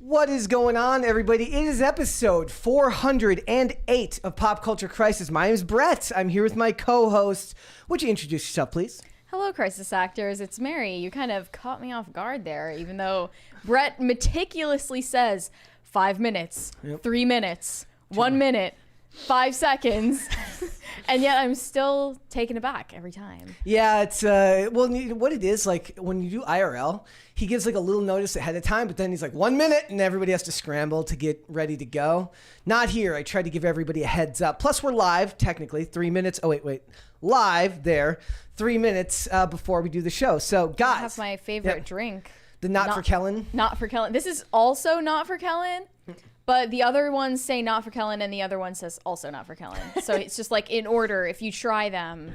What is going on, everybody? It is episode 408 of Pop Culture Crisis. My name is Brett. I'm here with my co-host. Would you introduce yourself, please? Hello, Crisis Actors. It's Mary. You kind of caught me off guard there, even though Brett meticulously says 5 minutes, 3 minutes, 1 minute, 5 seconds, and yet I'm still taken aback every time. Yeah, it's, well, what it is, like, when you do IRL, he gives, like, a little notice ahead of time, but then he's like, 1 minute, and everybody has to scramble to get ready to go. Not here. I try to give everybody a heads up. Plus, we're live, technically, 3 minutes. Oh, wait. Live there, 3 minutes before we do the show. So, guys. I have my favorite drink. The Not for Kellen? Not for Kellen. This is also Not for Kellen. But the other ones say not for Kellen, and the other one says also not for Kellen. So it's just like in order. If you try them,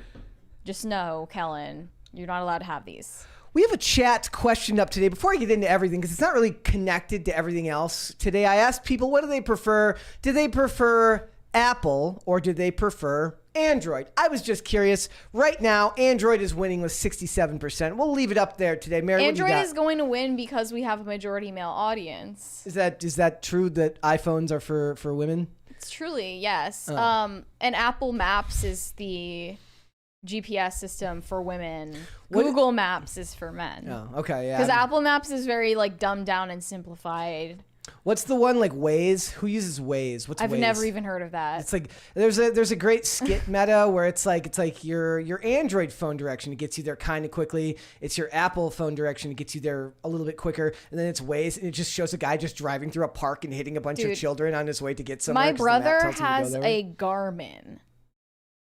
just know, Kellen, you're not allowed to have these. We have a chat question up today before I get into everything, because it's not really connected to everything else. Today, I asked people, what do they prefer? Do they prefer Apple or do they prefer Android? I was just curious. Right now, Android is winning with 67%. We'll leave it up there today. Mary, Android what do you got? is going to win because we have a majority male audience. Is that true that iPhones are for women? It's truly, yes. And Apple Maps is the GPS system for women. Google Maps is for men. Oh, okay, yeah. Because Apple Maps is very like dumbed down and simplified. What's the one like Waze? Who uses Waze? What's I've Waze? never even heard of that. It's like there's a great skit meta where it's like your Android phone direction. It gets you there kind of quickly. It's your Apple phone direction. It gets you there a little bit quicker. And then it's Waze, and it just shows a guy just driving through a park and hitting a bunch of children on his way to get somewhere. My brother has a Garmin.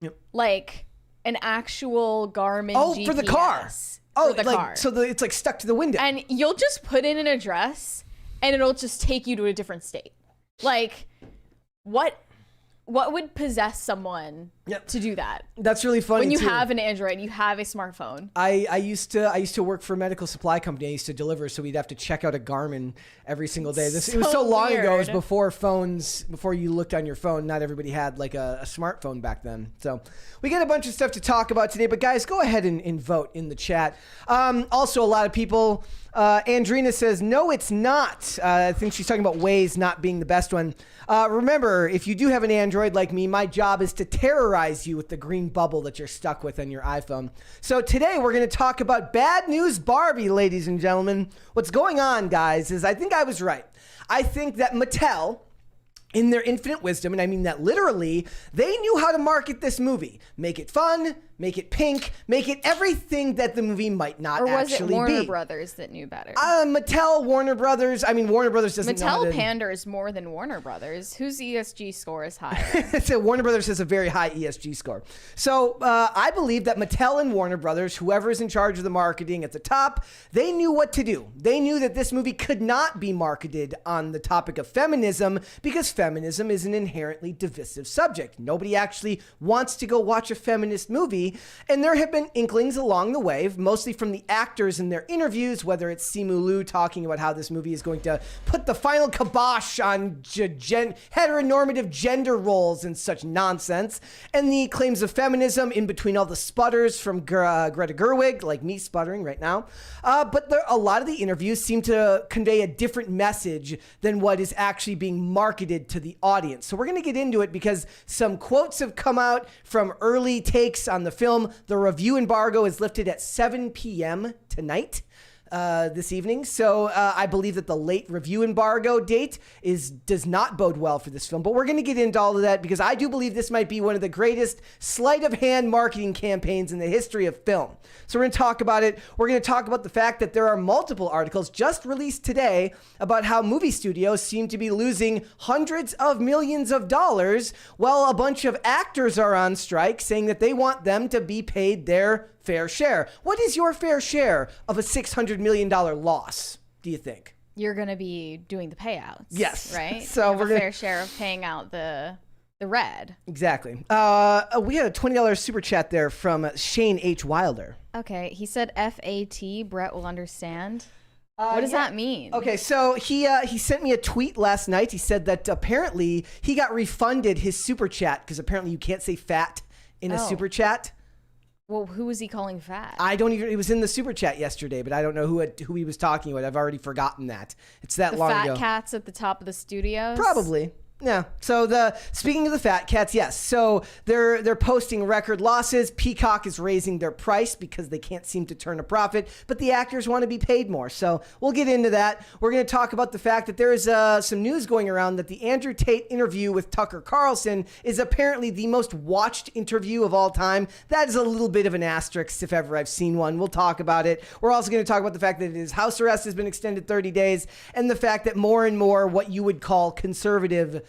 Yep. Like an actual Garmin GPS. For the car. For the car. So it's like stuck to the window. And you'll just put in an address and it'll just take you to a different state. Like, what would possess someone to do that? That's really funny. When you have an Android, you have a smartphone. I used to work for a medical supply company. I used to deliver, so we'd have to check out a Garmin every single day. It was so long ago. It was before phones, before you looked on your phone. Not everybody had like a smartphone back then. So we got a bunch of stuff to talk about today. But guys, go ahead and vote in the chat. Also, a lot of people. Andrina says, no, it's not. I think she's talking about Waze not being the best one. Remember, if you do have an Android like me, my job is to terrorize you with the green bubble that you're stuck with on your iPhone. So today we're going to talk about Bad News Barbie, ladies and gentlemen. What's going on, guys, is I think I was right. I think that Mattel, in their infinite wisdom, and I mean that literally, they knew how to market this movie. Make it fun, make it pink, make it everything that the movie might not actually be. Or was it Warner Brothers that knew better? Mattel, Warner Brothers. I mean, Warner Brothers doesn't know Mattel panders more than Warner Brothers. Whose ESG score is higher? So Warner Brothers has a very high ESG score. So I believe that Mattel and Warner Brothers, whoever is in charge of the marketing at the top, they knew what to do. They knew that this movie could not be marketed on the topic of feminism because feminism is an inherently divisive subject. Nobody actually wants to go watch a feminist movie. And there have been inklings along the way, mostly from the actors in their interviews, whether it's Simu Liu talking about how this movie is going to put the final kibosh on heteronormative gender roles and such nonsense, and the claims of feminism in between all the sputters from Greta Gerwig, like me sputtering right now. But a lot of the interviews seem to convey a different message than what is actually being marketed to the audience. So we're going to get into it because some quotes have come out from early takes on the film. The review embargo is lifted at 7 p.m. tonight. This evening. So I believe that the late review embargo date does not bode well for this film. But we're going to get into all of that because I do believe this might be one of the greatest sleight of hand marketing campaigns in the history of film. So we're going to talk about it. We're going to talk about the fact that there are multiple articles just released today about how movie studios seem to be losing hundreds of millions of dollars while a bunch of actors are on strike saying that they want them to be paid their fair share. What is your fair share of a $600 million loss, do you think? You're going to be doing the payouts. Yes. Right? So we're fair share of paying out the red. Exactly. We had a $20 super chat there from Shane H. Wilder. Okay. He said FAT, Brett will understand. What does that mean? Okay, so he sent me a tweet last night. He said that apparently he got refunded his super chat because apparently you can't say fat in a super chat. Well, who was he calling fat? I don't even. It was in the super chat yesterday, but I don't know who he was talking about. I've already forgotten that. It's that long ago. The fat cats at the top of the studios? Probably. Yeah. So speaking of the fat cats, yes. So they're posting record losses. Peacock is raising their price because they can't seem to turn a profit, but the actors want to be paid more. So we'll get into that. We're going to talk about the fact that there is some news going around that the Andrew Tate interview with Tucker Carlson is apparently the most watched interview of all time. That is a little bit of an asterisk if ever I've seen one. We'll talk about it. We're also going to talk about the fact that his house arrest has been extended 30 days and the fact that more and more what you would call conservative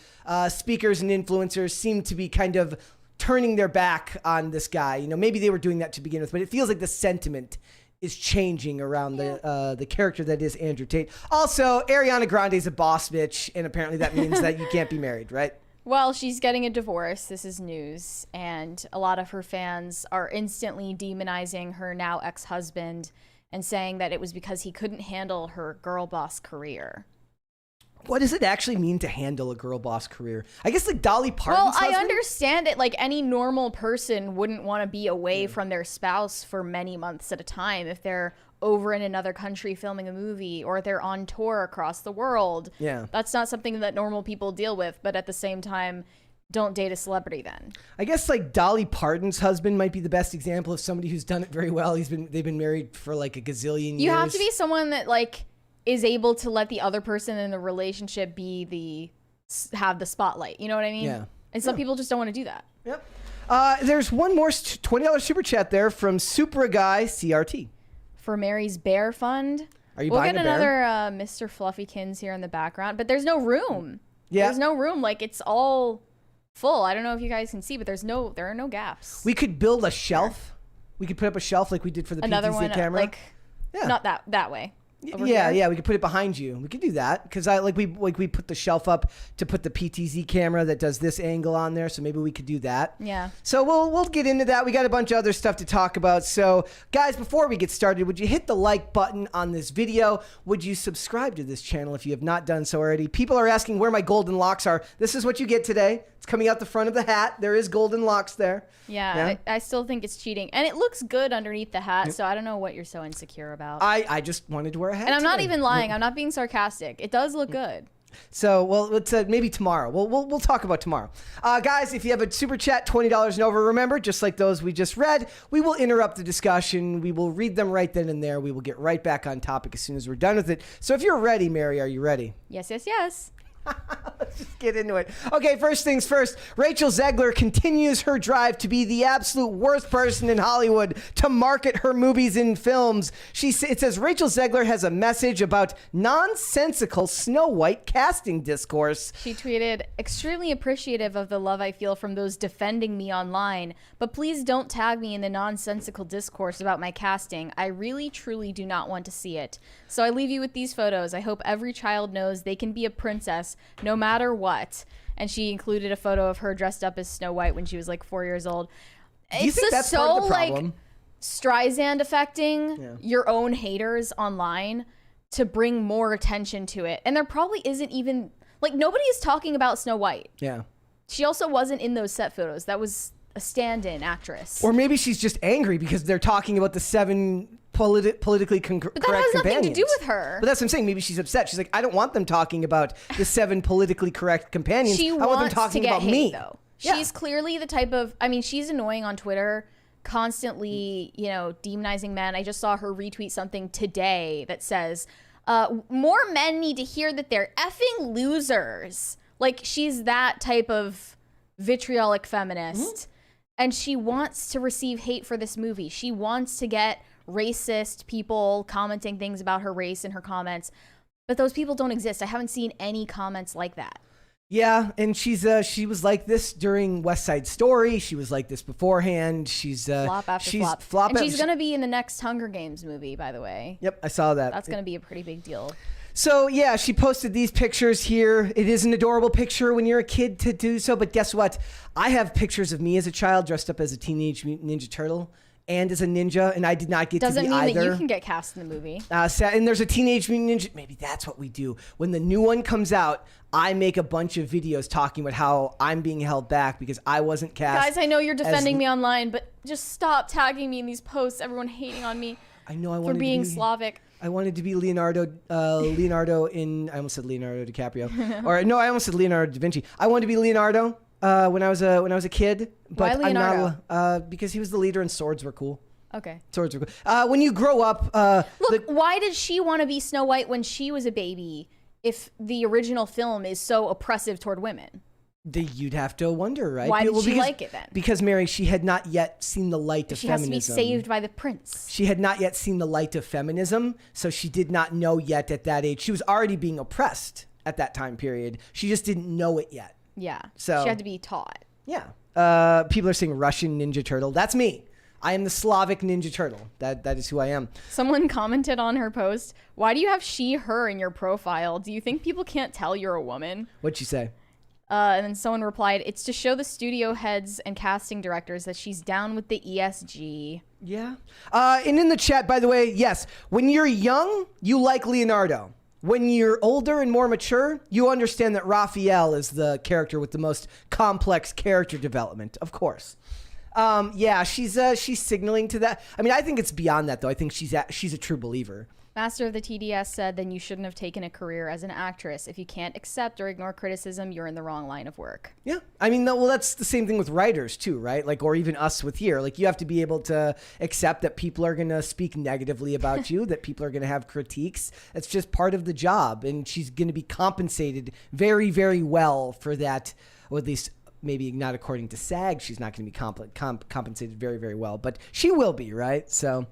speakers and influencers seem to be kind of turning their back on this guy. You know, maybe they were doing that to begin with, but it feels like the sentiment is changing around the character that is Andrew Tate. Also, Ariana Grande is a boss bitch, and apparently that means that you can't be married, right? Well, she's getting a divorce. This is news. And a lot of her fans are instantly demonizing her now ex-husband and saying that it was because he couldn't handle her girl boss career. What does it actually mean to handle a girl boss career? I guess like Dolly Parton's husband? I understand it. Like any normal person wouldn't want to be away from their spouse for many months at a time if they're over in another country filming a movie or they're on tour across the world. Yeah. That's not something that normal people deal with, but at the same time, don't date a celebrity then. I guess like Dolly Parton's husband might be the best example of somebody who's done it very well. They've been married for like a gazillion years. You have to be someone that like is able to let the other person in the relationship have the spotlight. You know what I mean? Yeah. And some people just don't want to do that. Yep. There's one more $20 super chat there from Super Guy CRT. For Mary's Bear Fund. Are you buying a bear? We'll get another Mr. Fluffykins here in the background, but there's no room. Yeah. There's no room. Like it's all full. I don't know if you guys can see, but there are no gaps. We could build a shelf. We could put up a shelf like we did for the Another PTZ one, camera. like not that way. Yeah, we could put it behind you. We could do that because we put the shelf up to put the PTZ camera that does this angle on there. So maybe we could do that. Yeah. So we'll get into that. We got a bunch of other stuff to talk about. So guys, before we get started, would you hit the like button on this video? Would you subscribe to this channel if you have not done so already? People are asking where my golden locks are. This is what you get today. It's coming out the front of the hat. There is golden locks there. Yeah. I still think it's cheating, and it looks good underneath the hat. So I don't know what you're so insecure about. I just wanted to wear a hat. And I'm today. not even lying. I'm not being sarcastic. It does look good. So, well, it's maybe tomorrow. We'll talk about tomorrow. Guys, if you have a super chat, $20 and over, remember, just like those we just read, we will interrupt the discussion. We will read them right then and there. We will get right back on topic as soon as we're done with it. So if you're ready, Mary, are you ready? Yes, yes, yes. Let's just get into it. Okay, first things first. Rachel Zegler continues her drive to be the absolute worst person in Hollywood to market her movies and films. It says Rachel Zegler has a message about nonsensical Snow White casting discourse. She tweeted, extremely appreciative of the love I feel from those defending me online, but please don't tag me in the nonsensical discourse about my casting. I really, truly do not want to see it. So I leave you with these photos. I hope every child knows they can be a princess no matter what. And she included a photo of her dressed up as Snow White when she was like 4 years old. Do you think that's part of the problem? Like Streisand affecting your own haters online to bring more attention to it. And there probably isn't even like nobody is talking about Snow White. Yeah. She also wasn't in those set photos. That was a stand-in actress. Or maybe she's just angry because they're talking about the 7 politically correct companions. But that has nothing to do with her. But that's what I'm saying. Maybe she's upset. She's like, I don't want them talking about the 7 politically correct companions. She I want them wants talking to get about hate, me. though. Yeah. She's clearly the type of, I mean, she's annoying on Twitter, constantly, demonizing men. I just saw her retweet something today that says, more men need to hear that they're effing losers. Like, she's that type of vitriolic feminist. Mm-hmm. And she wants to receive hate for this movie. She wants to get racist people commenting things about her race in her comments. But those people don't exist. I haven't seen any comments like that. Yeah, and she was like this during West Side Story. She was like this beforehand. She's flop after flop. And she's going to be in the next Hunger Games movie, by the way. Yep, I saw that. That's going to be a pretty big deal. So, yeah, she posted these pictures here. It is an adorable picture when you're a kid to do so. But guess what? I have pictures of me as a child dressed up as a Teenage Mutant Ninja Turtle. and as a ninja, and I did not get Doesn't to be mean either. that you can get cast in the movie. And there's a Teenage Mutant Ninja. Maybe that's what we do. When the new one comes out, I make a bunch of videos talking about how I'm being held back because I wasn't cast. Guys, I know you're defending me online, but just stop tagging me in these posts. Everyone hating on me for being Slavic. I wanted to be Leonardo in. I almost said Leonardo DiCaprio, or no, I almost said Leonardo da Vinci. I wanted to be Leonardo when I was a kid, but Why Leonardo? I'm not because he was the leader and swords were cool. Okay. Swords were cool. When you grow up, look, why did she want to be Snow White when she was a baby? If the original film is so oppressive toward women. You'd have to wonder, right? Why did she like it then? Because, Mary, she had not yet seen the light of feminism. She has to be saved by the prince. She had not yet seen the light of feminism, so she did not know yet at that age. She was already being oppressed at that time period. She just didn't know it yet. Yeah. So she had to be taught. Yeah. People are saying Russian Ninja Turtle. That's me. I am the Slavic Ninja Turtle. That is who I am. Someone commented on her post, why do you have she, her in your profile? Do you think people can't tell you're a woman? What'd she say? And then someone replied, it's to show the studio heads and casting directors that she's down with the ESG. Yeah. And in the chat, by the way, yes, when you're young, you like Leonardo. When you're older and more mature, you understand that Raphael is the character with the most complex character development, of course. Yeah, she's signaling to that. I mean, I think it's beyond that, though. I think she's a true believer. Master of the TDS said, then you shouldn't have taken a career as an actress. If you can't accept or ignore criticism, you're in the wrong line of work. Yeah. I mean, well, that's the same thing with writers, too, right? Like, or even us with here. Like, you have to be able to accept that people are going to speak negatively about you, that people are going to have critiques. It's just part of the job. And she's going to be compensated very, very well for that, or at least maybe not according to SAG, she's not going to be compensated very, very well, but she will be, right? So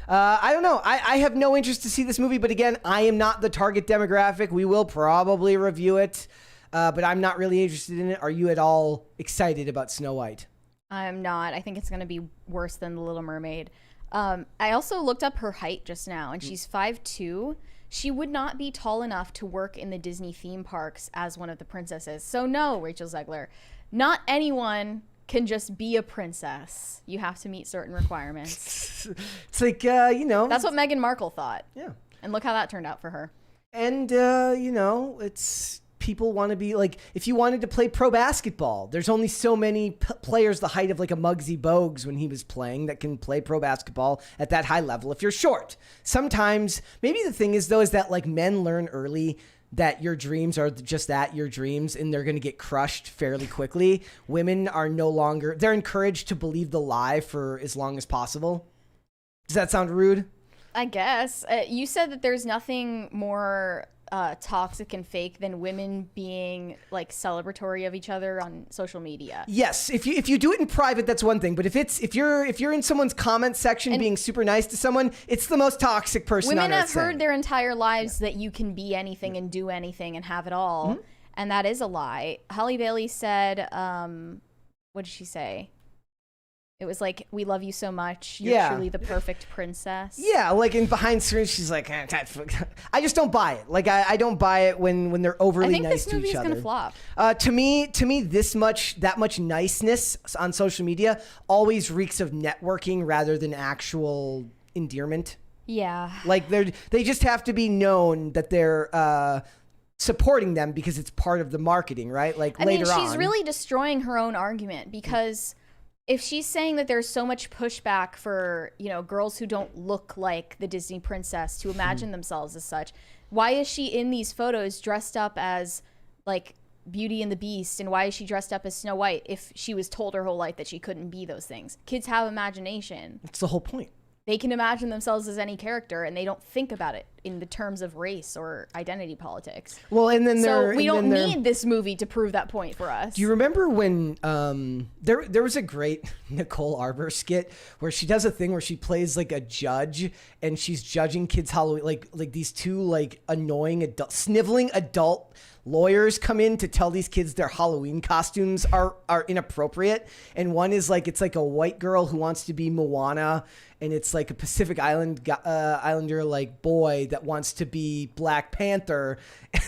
I don't know. I have no interest to see this movie, but again, I am not the target demographic. We will probably review it, but I'm not really interested in it. Are you at all excited about Snow White? I'm not. I think it's going to be worse than The Little Mermaid. I also looked up her height just now, and she's 5'2". She would not be tall enough to work in the Disney theme parks as one of the princesses. So no, Rachel Zegler. Not anyone can just be a princess. You have to meet certain requirements. It's like, That's what Meghan Markle thought. Yeah. And look how that turned out for her. And, it's people want to be like, if you wanted to play pro basketball, there's only so many players the height of like a Muggsy Bogues when he was playing that can play pro basketball at that high level if you're short. Sometimes, maybe the thing is, though, is that like men learn early that your dreams are just that, your dreams, and they're going to get crushed fairly quickly. Women are no longer, they're encouraged to believe the lie for as long as possible. Does that sound rude? I guess. You said that there's nothing more toxic and fake than women being like celebratory of each other on social media. Yes, if you do it in private, that's one thing. But if you're in someone's comment section and being super nice to someone, it's the most toxic person on earth. Women have heard their entire lives that you can be anything and do anything and have it all, and that is a lie. Holly Bailey said, what did she say? It was like, we love you so much. You're truly the perfect princess. Yeah, like in behind screen, she's like, I just don't buy it. Like, I don't buy it when they're overly nice to each other. I think this movie is going to flop. To me, that much niceness on social media always reeks of networking rather than actual endearment. Yeah. Like, they just have to be known that they're supporting them because it's part of the marketing, right? Like, later on. She's really destroying her own argument because if she's saying that there's so much pushback for, girls who don't look like the Disney princess to imagine themselves as such, why is she in these photos dressed up as like Beauty and the Beast? And why is she dressed up as Snow White if she was told her whole life that she couldn't be those things? Kids have imagination. That's the whole point. They can imagine themselves as any character, and they don't think about it in the terms of race or identity politics. Well, and then we don't need this movie to prove that point for us. Do you remember when there was a great Nicole Arbor skit where she does a thing where she plays like a judge and she's judging kids' Halloween, like these two like annoying sniveling adult lawyers come in to tell these kids their Halloween costumes are inappropriate, and one is like, it's like a white girl who wants to be Moana, and it's like a Pacific Islander like boy that wants to be Black Panther.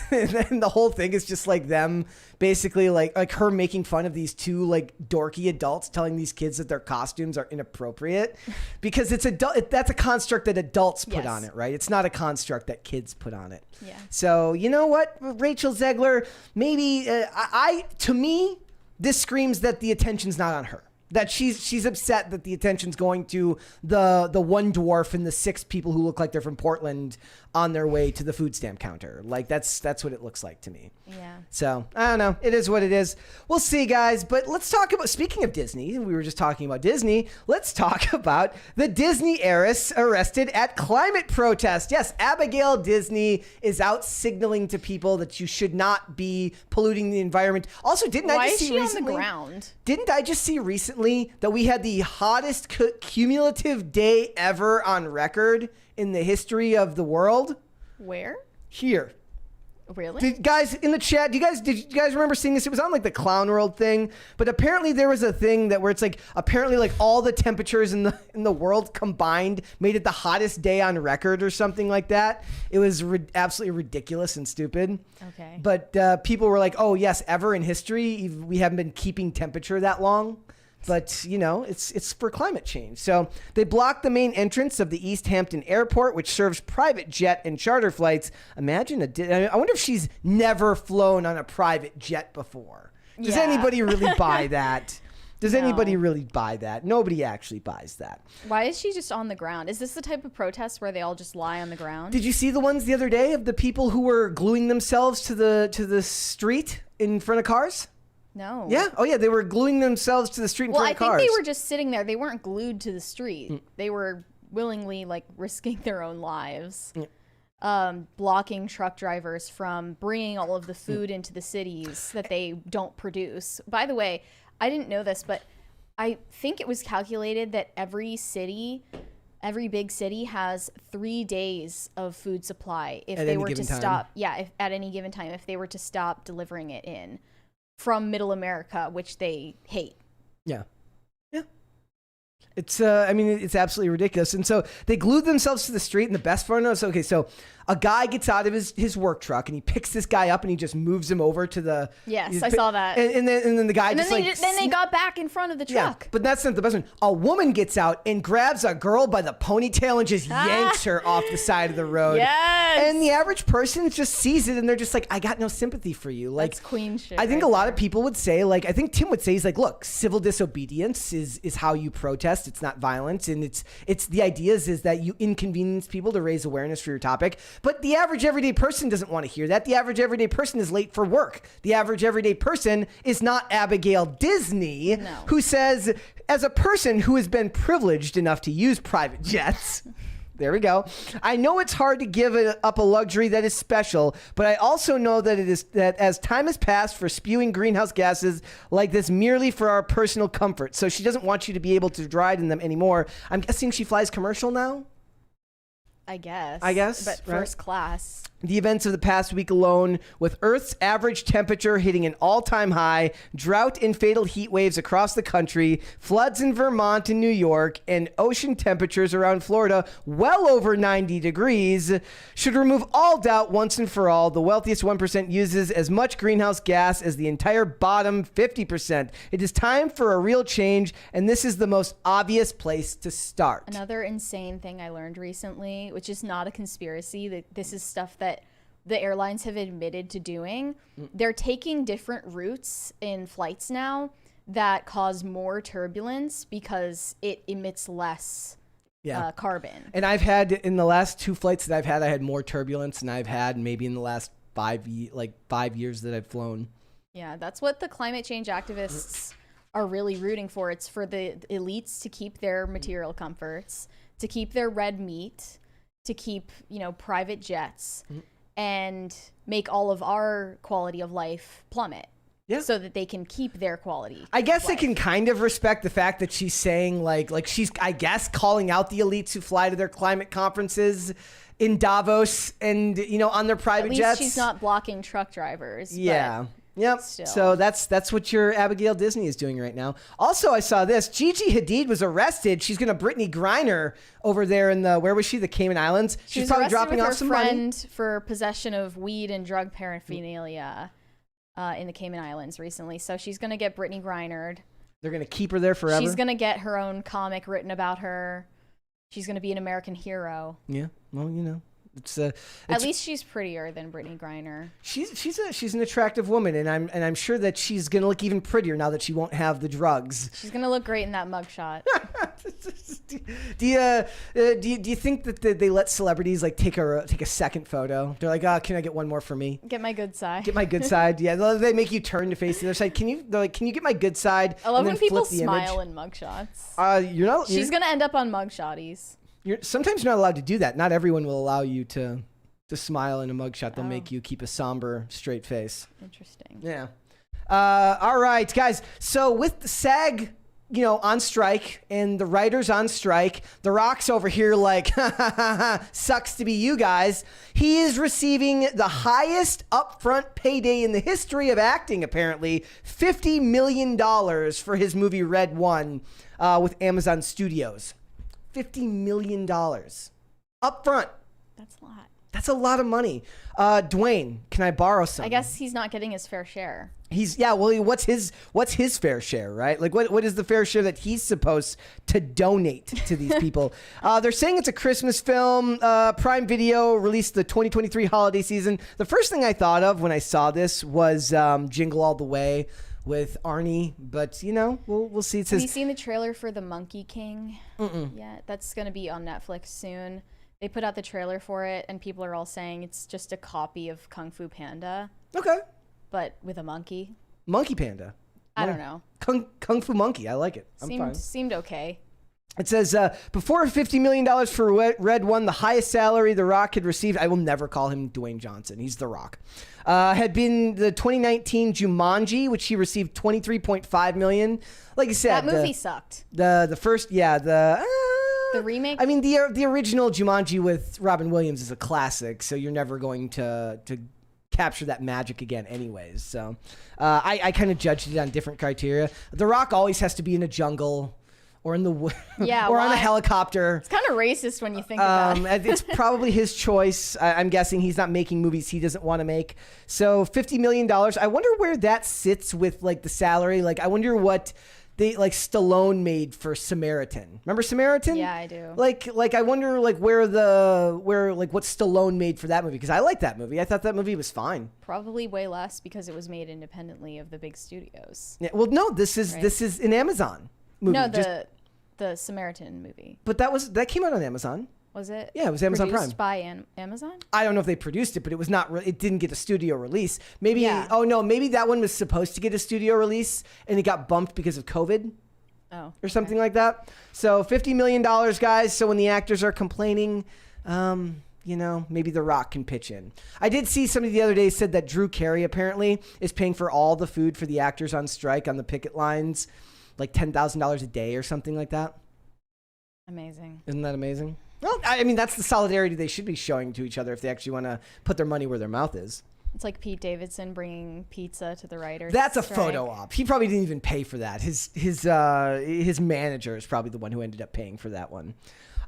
And then the whole thing is just like them basically like her making fun of these two like dorky adults telling these kids that their costumes are inappropriate because it's that's a construct that adults put on it, right? It's not a construct that kids put on it. Yeah. So you know what, Rachel Zegler, maybe to me, this screams that the attention's not on her. That she's upset that the attention's going to the one dwarf and the 6 people who look like they're from Portland on their way to the food stamp counter. Like that's what it looks like to me. Yeah. So I don't know. It is what it is. We'll see, guys. But let's talk about, speaking of Disney, we were just talking about Disney. Let's talk about the Disney heiress arrested at climate protest. Yes, Abigail Disney is out signaling to people that you should not be polluting the environment. Also, didn't I just see recently? Why is she on the ground? Didn't I just see recently that we had the hottest cumulative day ever on record in the history of the world? Where? Here. Really? Guys in the chat, did you guys remember seeing this? It was on like the Clown World thing, but apparently there was a thing where it's like apparently like all the temperatures in the world combined made it the hottest day on record or something like that. It was absolutely ridiculous and stupid. Okay. But people were like, "Oh yes, ever in history we haven't been keeping temperature that long." But, you know, it's for climate change. So they blocked the main entrance of the East Hampton Airport, which serves private jet and charter flights. Imagine I wonder if she's never flown on a private jet before. Does anybody really buy that? Does anybody really buy that? Nobody actually buys that. Why is she just on the ground? Is this the type of protest where they all just lie on the ground? Did you see the ones the other day of the people who were gluing themselves to the street in front of cars? No. Yeah. Oh, yeah. They were gluing themselves to the street in front of cars. Well, I think they were just sitting there. They weren't glued to the street. They were willingly, like, risking their own lives. Blocking truck drivers from bringing all of the food into the cities that they don't produce. By the way, I didn't know this, but I think it was calculated that every big city has 3 days of food supply if they were to stop. Yeah, if at any given time, if they were to stop delivering it in from Middle America, which they hate. Yeah. Yeah. It's, I mean, it's absolutely ridiculous. And so they glued themselves to the street, and the best part is, okay, so a guy gets out of his work truck and he picks this guy up and he just moves him over to the... Yes, I saw that. And then the guy and just then they got back in front of the truck. Yeah, but that's not the best one. A woman gets out and grabs a girl by the ponytail and just yanks her off the side of the road. Yes. And the average person just sees it and they're just like, I got no sympathy for you. Like, that's queen shit. I think a lot of people would say, like, I think Tim would say, he's like, look, civil disobedience is how you protest. It's not violence. And it's the idea is that you inconvenience people to raise awareness for your topic. But the average everyday person doesn't want to hear that. The average everyday person is late for work. The average everyday person is not Abigail Disney, who says, as a person who has been privileged enough to use private jets, there we go, I know it's hard to give up a luxury that is special, but I also know that as time has passed for spewing greenhouse gases like this merely for our personal comfort. So she doesn't want you to be able to ride in them anymore. I'm guessing she flies commercial now? I guess. But first class. The events of the past week alone, with Earth's average temperature hitting an all-time high, drought and fatal heat waves across the country, floods in Vermont and New York, and ocean temperatures around Florida well over 90 degrees, should remove all doubt once and for all. The wealthiest 1% uses as much greenhouse gas as the entire bottom 50%. It is time for a real change, and this is the most obvious place to start. Another insane thing I learned recently, which is not a conspiracy, that this is stuff that the airlines have admitted to doing. They're taking different routes in flights now that cause more turbulence because it emits less carbon. And I've had, in the last 2 flights that I've had, I had more turbulence than I've had maybe in the last 5 years that I've flown. Yeah, that's what the climate change activists are really rooting for. It's for the elites to keep their material comforts, to keep their red meat, to keep, private jets, and make all of our quality of life plummet. Yeah. So that they can keep their quality. I guess I can kind of respect the fact that she's saying like she's, I guess, calling out the elites who fly to their climate conferences in Davos and, on their private jets. At least she's not blocking truck drivers. Yeah. Yep. Still. So that's what your Abigail Disney is doing right now. Also, I saw this. Gigi Hadid was arrested. She's going to Brittany Griner over there in where was she? The Cayman Islands. She She's was probably arrested dropping with off her some friend money. for possession of weed and drug paraphernalia in the Cayman Islands recently. So she's going to get Brittany Grinered. They're going to keep her there forever. She's going to get her own comic written about her. She's going to be an American hero. Yeah. Well, it's At least she's prettier than Brittany Griner. She's an attractive woman, and I'm sure that she's gonna look even prettier now that she won't have the drugs. She's gonna look great in that mugshot. Do you think that they let celebrities like take a second photo? They're like, can I get one more for me? Get my good side. Get my good side. Yeah, they make you turn to face the other side. Can you get my good side? I love and when then people flip the smile image? in mugshots. She's gonna end up on mugshotties. Sometimes you're not allowed to do that. Not everyone will allow you to smile in a mugshot. They'll make you keep a somber, straight face. Interesting. Yeah. All right, guys. So with the SAG, on strike and the writers on strike, The Rock's over here like, sucks to be you guys. He is receiving the highest upfront payday in the history of acting, apparently, $50 million for his movie Red One with Amazon Studios. $50 million up front. That's a lot. That's a lot of money. Dwayne, can I borrow some? I guess he's not getting his fair share. What's his fair share, right? Like what is the fair share that he's supposed to donate to these people? They're saying it's a Christmas film. Prime Video released the 2023 holiday season. The first thing I thought of when I saw this was Jingle All the Way with Arnie, but we'll see. It says, have you seen the trailer for The Monkey King? Yeah, that's gonna be on Netflix soon. They put out the trailer for it, and people are all saying it's just a copy of Kung Fu Panda. Okay. But with a monkey. Monkey Panda. I don't know. Kung Fu Monkey. I like it. I'm fine. Seemed okay. It says, before $50 million for Red One, the highest salary The Rock had received, I will never call him Dwayne Johnson. He's The Rock. Had been the 2019 Jumanji, which he received $23.5 million. Like I said, that movie sucked. The first, the remake. I mean, the original Jumanji with Robin Williams is a classic, so you're never going to capture that magic again, anyways. So, I kind of judged it on different criteria. The Rock always has to be in a jungle. Or in the or on a helicopter. It's kind of racist when you think of that. It's probably his choice. I'm guessing he's not making movies he doesn't want to make. So $50 million. I wonder where that sits with like the salary. Like I wonder what Stallone made for Samaritan. Remember Samaritan? Yeah, I do. Like I wonder where what Stallone made for that movie, because I like that movie. I thought that movie was fine. Probably way less because it was made independently of the big studios. Yeah. Well, no, this is an Amazon movie. No, the Samaritan movie. But that came out on Amazon. Was it? Yeah, it was Amazon Prime. Produced by Amazon? I don't know if they produced it, but it was not. It didn't get a studio release. Maybe. Yeah. Oh no, maybe that one was supposed to get a studio release and it got bumped because of COVID. Oh. Or something like that. So $50 million, guys. So when the actors are complaining, maybe The Rock can pitch in. I did see somebody the other day said that Drew Carey apparently is paying for all the food for the actors on strike on the picket lines, like $10,000 a day or something like that. Amazing. Isn't that amazing? Well, I mean, that's the solidarity they should be showing to each other if they actually want to put their money where their mouth is. It's like Pete Davidson bringing pizza to the writers. That's a strike. photo op. He probably didn't even pay for that. His manager is probably the one who ended up paying for that one.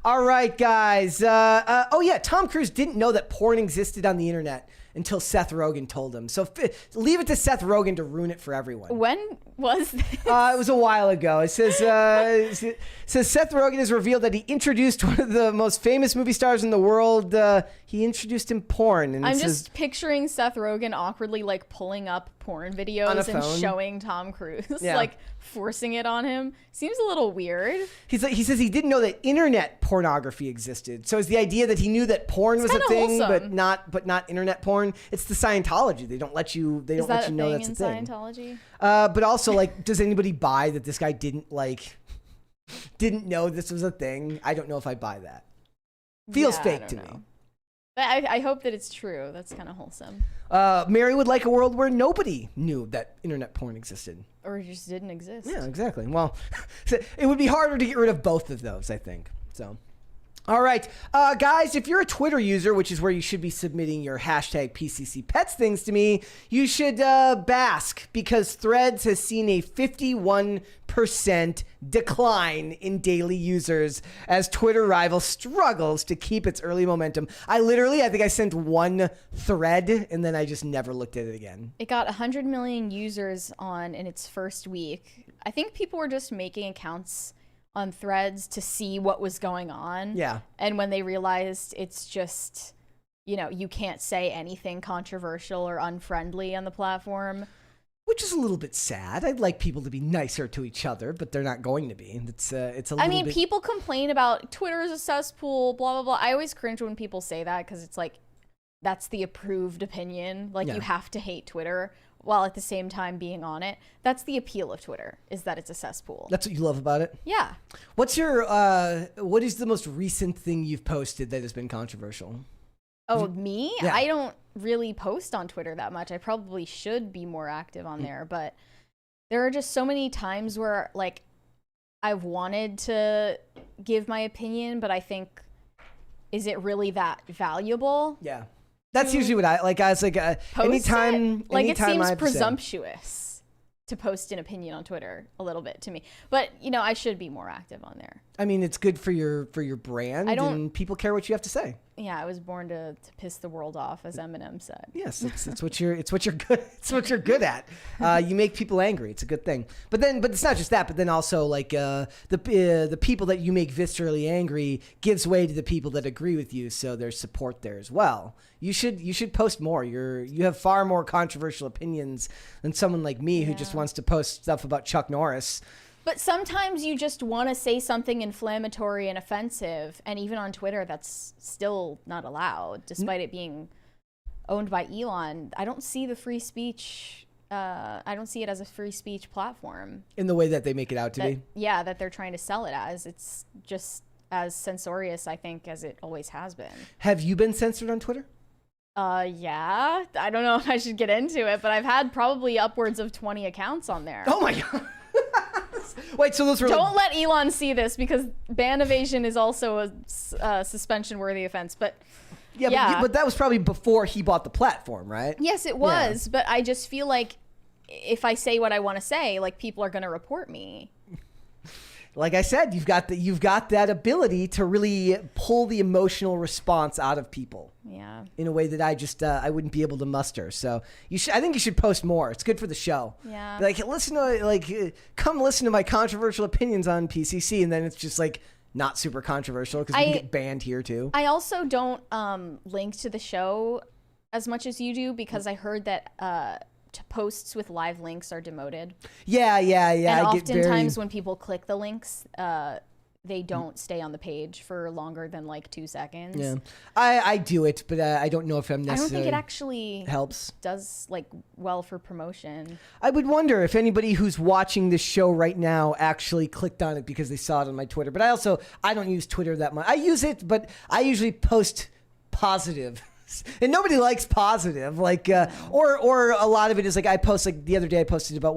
All right, guys. Tom Cruise didn't know that porn existed on the internet until Seth Rogen told him. So leave it to Seth Rogen to ruin it for everyone. When was this? It was a while ago. It says Seth Rogen has revealed that he introduced one of the most famous movie stars in the world. He introduced him porn. And I'm just picturing Seth Rogen awkwardly pulling up porn videos and showing Tom Cruise, forcing it on him. Seems a little weird. He says he didn't know that internet pornography existed. So is the idea that he knew that porn was a thing, wholesome. but not internet porn? It's the Scientology. They don't let you know that's a thing. Scientology? But also, does anybody buy that this guy didn't know this was a thing? I don't know if I buy that. Feels fake to me. I hope that it's true. That's kind of wholesome. Mary would like a world where nobody knew that internet porn existed. Or it just didn't exist. Yeah, exactly. Well, it would be harder to get rid of both of those, I think. So, All right. Guys, if you're a Twitter user, which is where you should be submitting your hashtag PCC Pets things to me, you should bask because Threads has seen a 51% decline in daily users as Twitter rival struggles to keep its early momentum. I think I sent one thread and then I just never looked at it again. It got 100 million users in its first week. I think people were just making accounts on Threads to see what was going on. Yeah. And when they realized it's just, you can't say anything controversial or unfriendly on the platform. Which is a little bit sad. I'd like people to be nicer to each other, but they're not going to be. It's a little bit... people complain about Twitter is a cesspool, blah, blah, blah. I always cringe when people say that because it's like, that's the approved opinion. Like, you have to hate Twitter while at the same time being on it. That's the appeal of Twitter, is that it's a cesspool. That's what you love about it? Yeah. What is the most recent thing you've posted that has been controversial? Oh, me? Yeah. I don't really post on Twitter that much. I probably should be more active on there, but there are just so many times where, like, I've wanted to give my opinion, but I think, is it really that valuable? Yeah. That's usually what I like. Guys, like anytime it seems I've presumptuous to post an opinion on Twitter a little bit to me, but I should be more active on there. I mean, it's good for your brand, and people care what you have to say. Yeah, I was born to piss the world off, as Eminem said. Yes, it's what you're good. It's what you're good at. You make people angry. It's a good thing. But it's not just that. But then also like the people that you make viscerally angry gives way to the people that agree with you. So there's support there as well. You should post more. You have far more controversial opinions than someone like me who just wants to post stuff about Chuck Norris. But sometimes you just want to say something inflammatory and offensive, and even on Twitter, that's still not allowed, despite it being owned by Elon. I don't see the free speech. I don't see it as a free speech platform. In the way that they make it out to be? Yeah, that they're trying to sell it as. It's just as censorious, I think, as it always has been. Have you been censored on Twitter? Yeah. I don't know if I should get into it, but I've had probably upwards of 20 accounts on there. Oh my God. Wait, so those were... Don't let Elon see this, because ban evasion is also a suspension-worthy offense, but... Yeah, but that was probably before he bought the platform, right? Yes, it was, but I just feel like if I say what I want to say, like, people are going to report me. Like I said, you've got that ability to really pull the emotional response out of people. Yeah. In a way that I wouldn't be able to muster. So I think you should post more. It's good for the show. Yeah. Like come listen to my controversial opinions on PCC, and then it's just like not super controversial because you can get banned here too. I also don't link to the show as much as you do, because I heard that posts with live links are demoted. Yeah. And oftentimes when people click the links, they don't stay on the page for longer than like 2 seconds. Yeah, I do it, but I don't know if I'm necessarily... I don't think it actually helps. Does like well for promotion. I would wonder if anybody who's watching this show right now actually clicked on it because they saw it on my Twitter. But I don't use Twitter that much. I use it, but I usually post positive. And nobody likes positive, like, or a lot of it is like I post, like the other day I posted about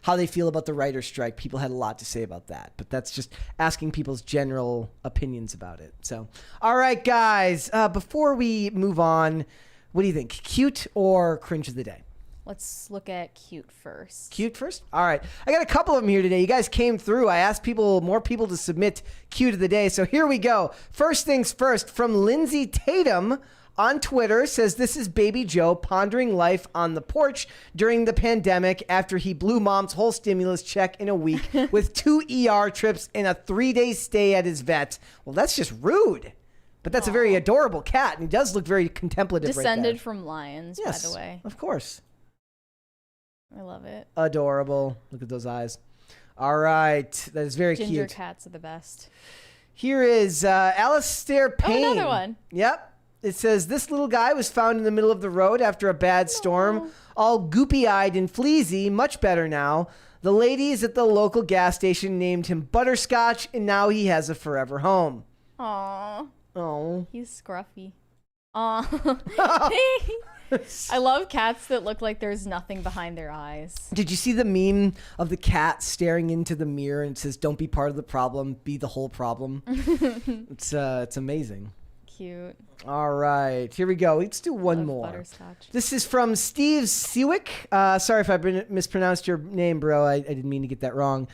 how they feel about the writer's strike. People had a lot to say about that, but that's just asking people's general opinions about it. So, all right, guys, before we move on, what do you think? Cute or cringe of the day? Let's look at cute first. Cute first? All right. I got a couple of them here today. You guys came through. I asked more people to submit cute of the day. So here we go. First things first, from Lindsay Tatum on Twitter, says this is Baby Joe pondering life on the porch during the pandemic after he blew mom's whole stimulus check in a week with 2 ER trips and a 3-day stay at his vet. Well, that's just rude. But that's a very adorable cat, and he does look very contemplative. Descended from lions, yes, by the way. Of course. I love it. Adorable. Look at those eyes. All right. That is very cute. Ginger cats are the best. Here is Alistair Payne. Oh, another one. Yep. It says, this little guy was found in the middle of the road after a bad storm, all goopy-eyed and fleazy, much better now. The ladies at the local gas station named him Butterscotch, and now he has a forever home. Aww. Oh. He's scruffy. I love cats that look like there's nothing behind their eyes. Did you see the meme of the cat staring into the mirror and it says, "Don't be part of the problem, be the whole problem"? It's amazing. Cute. All right, here we go. Let's do one more. Butterscotch. This is from Steve Sewick. Sorry if I mispronounced your name, bro. I didn't mean to get that wrong.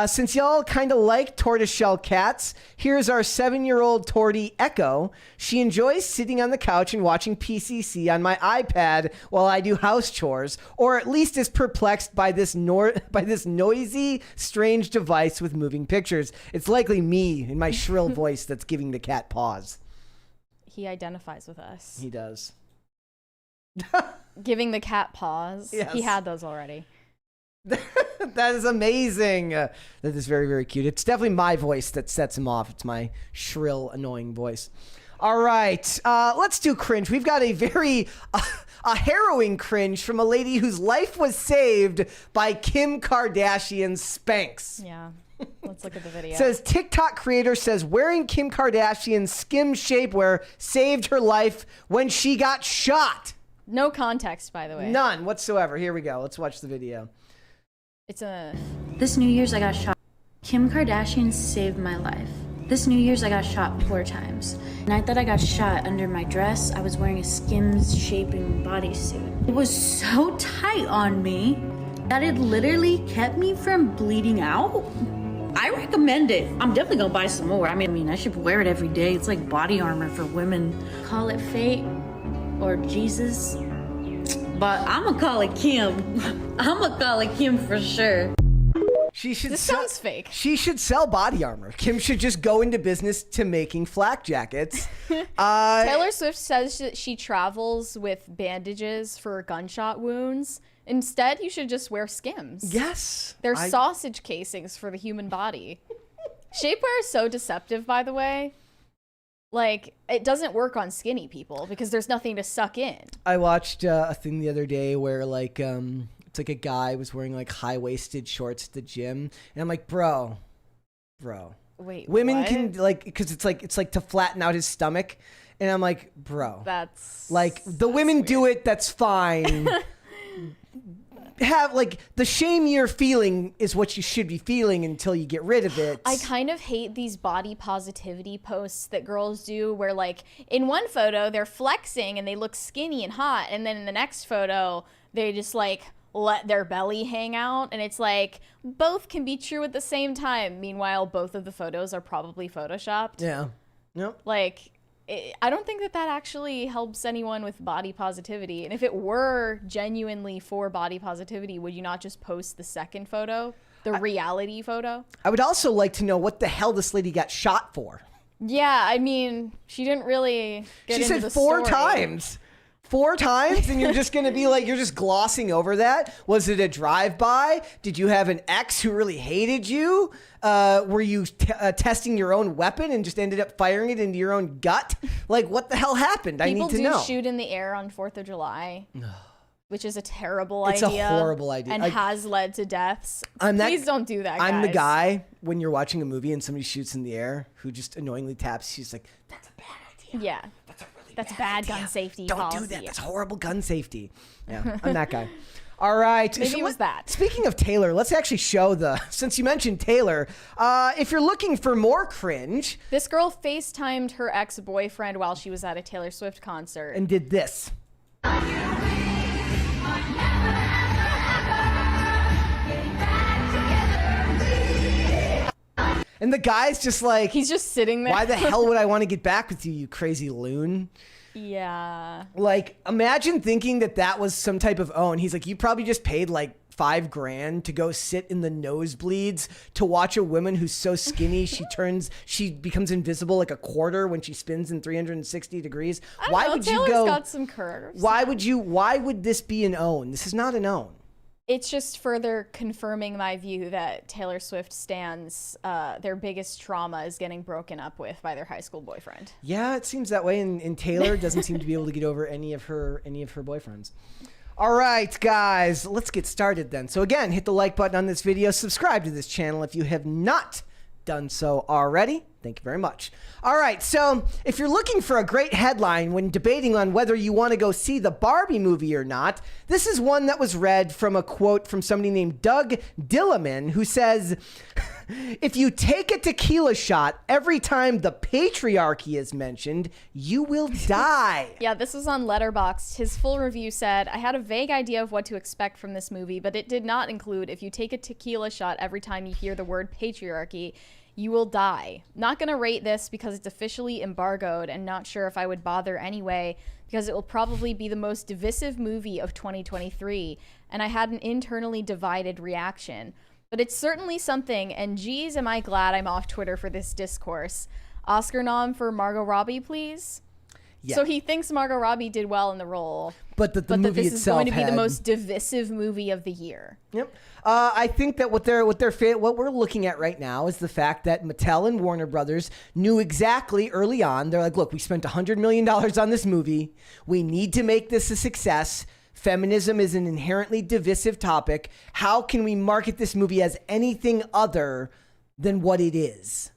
Since y'all kind of like tortoiseshell cats, here's our 7-year-old tortie, Echo. She enjoys sitting on the couch and watching PCC on my iPad while I do house chores, or at least is perplexed by this noisy, strange device with moving pictures. It's likely me in my shrill voice that's giving the cat pause. He identifies with us. He does. Giving the cat paws. Yes. He had those already. That is amazing. That is very, very cute. It's definitely my voice that sets him off. It's my shrill, annoying voice. All right. Let's do cringe. We've got a very a harrowing cringe from a lady whose life was saved by Kim Kardashian's Spanx. Yeah. Let's look at the video. It says TikTok creator says wearing Kim Kardashian's skim shapewear saved her life when she got shot. No context, by the way. None whatsoever. Here we go. Let's watch the video. This New Year's I got shot. Kim Kardashian saved my life. This New Year's I got shot 4 times. The night that I got shot, under my dress, I was wearing a Skims shaping bodysuit. It was so tight on me that it literally kept me from bleeding out. I recommend it. I'm definitely gonna buy some more. I mean, I should wear it every day. It's like body armor for women. Call it fate or Jesus, but I'm gonna call it Kim. I'm gonna call it Kim for sure. This sounds fake. She should sell body armor. Kim should just go into business to making flak jackets. Taylor Swift says that she travels with bandages for gunshot wounds. Instead, you should just wear Skims. Yes. They're sausage casings for the human body. Shapewear is so deceptive, by the way. Like, it doesn't work on skinny people because there's nothing to suck in. I watched a thing the other day where, like, it's like a guy was wearing, like, high-waisted shorts at the gym. And I'm like, bro. Wait, women what? can, like, because it's like to flatten out his stomach. And I'm like, bro. That's women weird. do it. That's fine. Have like the shame you're feeling is what you should be feeling until you get rid of it. I kind of hate these body positivity posts that girls do where, like, in one photo they're flexing and they look skinny and hot, and then in the next photo they just like let their belly hang out, and it's like both can be true at the same time. Meanwhile, both of the photos are probably photoshopped. Yeah. Yep. Like, I don't think that actually helps anyone with body positivity. And if it were genuinely for body positivity, would you not just post the second photo, the reality photo? I would also like to know what the hell this lady got shot for. Yeah, I mean, she didn't really get into the She said 4 story. times. 4 times, and you're just going to be like, you're just glossing over that? Was it a drive-by? Did you have an ex who really hated you? Were you testing your own weapon and just ended up firing it into your own gut? Like, what the hell happened? I need to know. People do shoot in the air on 4th of July, which is a terrible idea. It's a horrible idea. And has led to deaths. Please don't do that, guys. I'm the guy, when you're watching a movie and somebody shoots in the air, who just annoyingly taps, she's like, that's a bad idea. Yeah. That's bad gun safety policy. Don't do that. That's horrible gun safety. Yeah, I'm that guy. All right. Maybe it was that. Speaking of Taylor, let's actually show since you mentioned Taylor, if you're looking for more cringe. This girl FaceTimed her ex-boyfriend while she was at a Taylor Swift concert. And did this. And the guy's just like... He's just sitting there. Why the hell would I want to get back with you, you crazy loon? Yeah. Like, imagine thinking that was some type of own. He's like, you probably just paid like $5,000 to go sit in the nosebleeds to watch a woman who's so skinny she becomes invisible like a quarter when she spins in 360 degrees. Why would Taylor's you go? Got some curves. Why would this be an own? This is not an own. It's just further confirming my view that Taylor Swift stans, their biggest trauma is getting broken up with by their high school boyfriend. Yeah, it seems that way. And Taylor doesn't seem to be able to get over any of her boyfriends. All right, guys, let's get started then. So again, hit the like button on this video. Subscribe to this channel if you have not done so already. Thank you very much. All right, so if you're looking for a great headline when debating on whether you want to go see the Barbie movie or not, this is one that was read from a quote from somebody named Doug Dillaman, who says, if you take a tequila shot every time the patriarchy is mentioned, you will die. Yeah, this was on Letterboxd. His full review said, I had a vague idea of what to expect from this movie, but it did not include if you take a tequila shot every time you hear the word patriarchy, you will die. Not gonna rate this because it's officially embargoed and not sure if I would bother anyway because it will probably be the most divisive movie of 2023 and I had an internally divided reaction. But it's certainly something, and geez, am I glad I'm off Twitter for this discourse. Oscar nom for Margot Robbie, please. Yeah. So he thinks Margot Robbie did well in the role, but that the movie this itself is going to be the most divisive movie of the year. Yep. I think that what we're looking at right now is the fact that Mattel and Warner Brothers knew exactly early on. They're like, look, we spent $100 million on this movie. We need to make this a success. Feminism is an inherently divisive topic. How can we market this movie as anything other than what it is?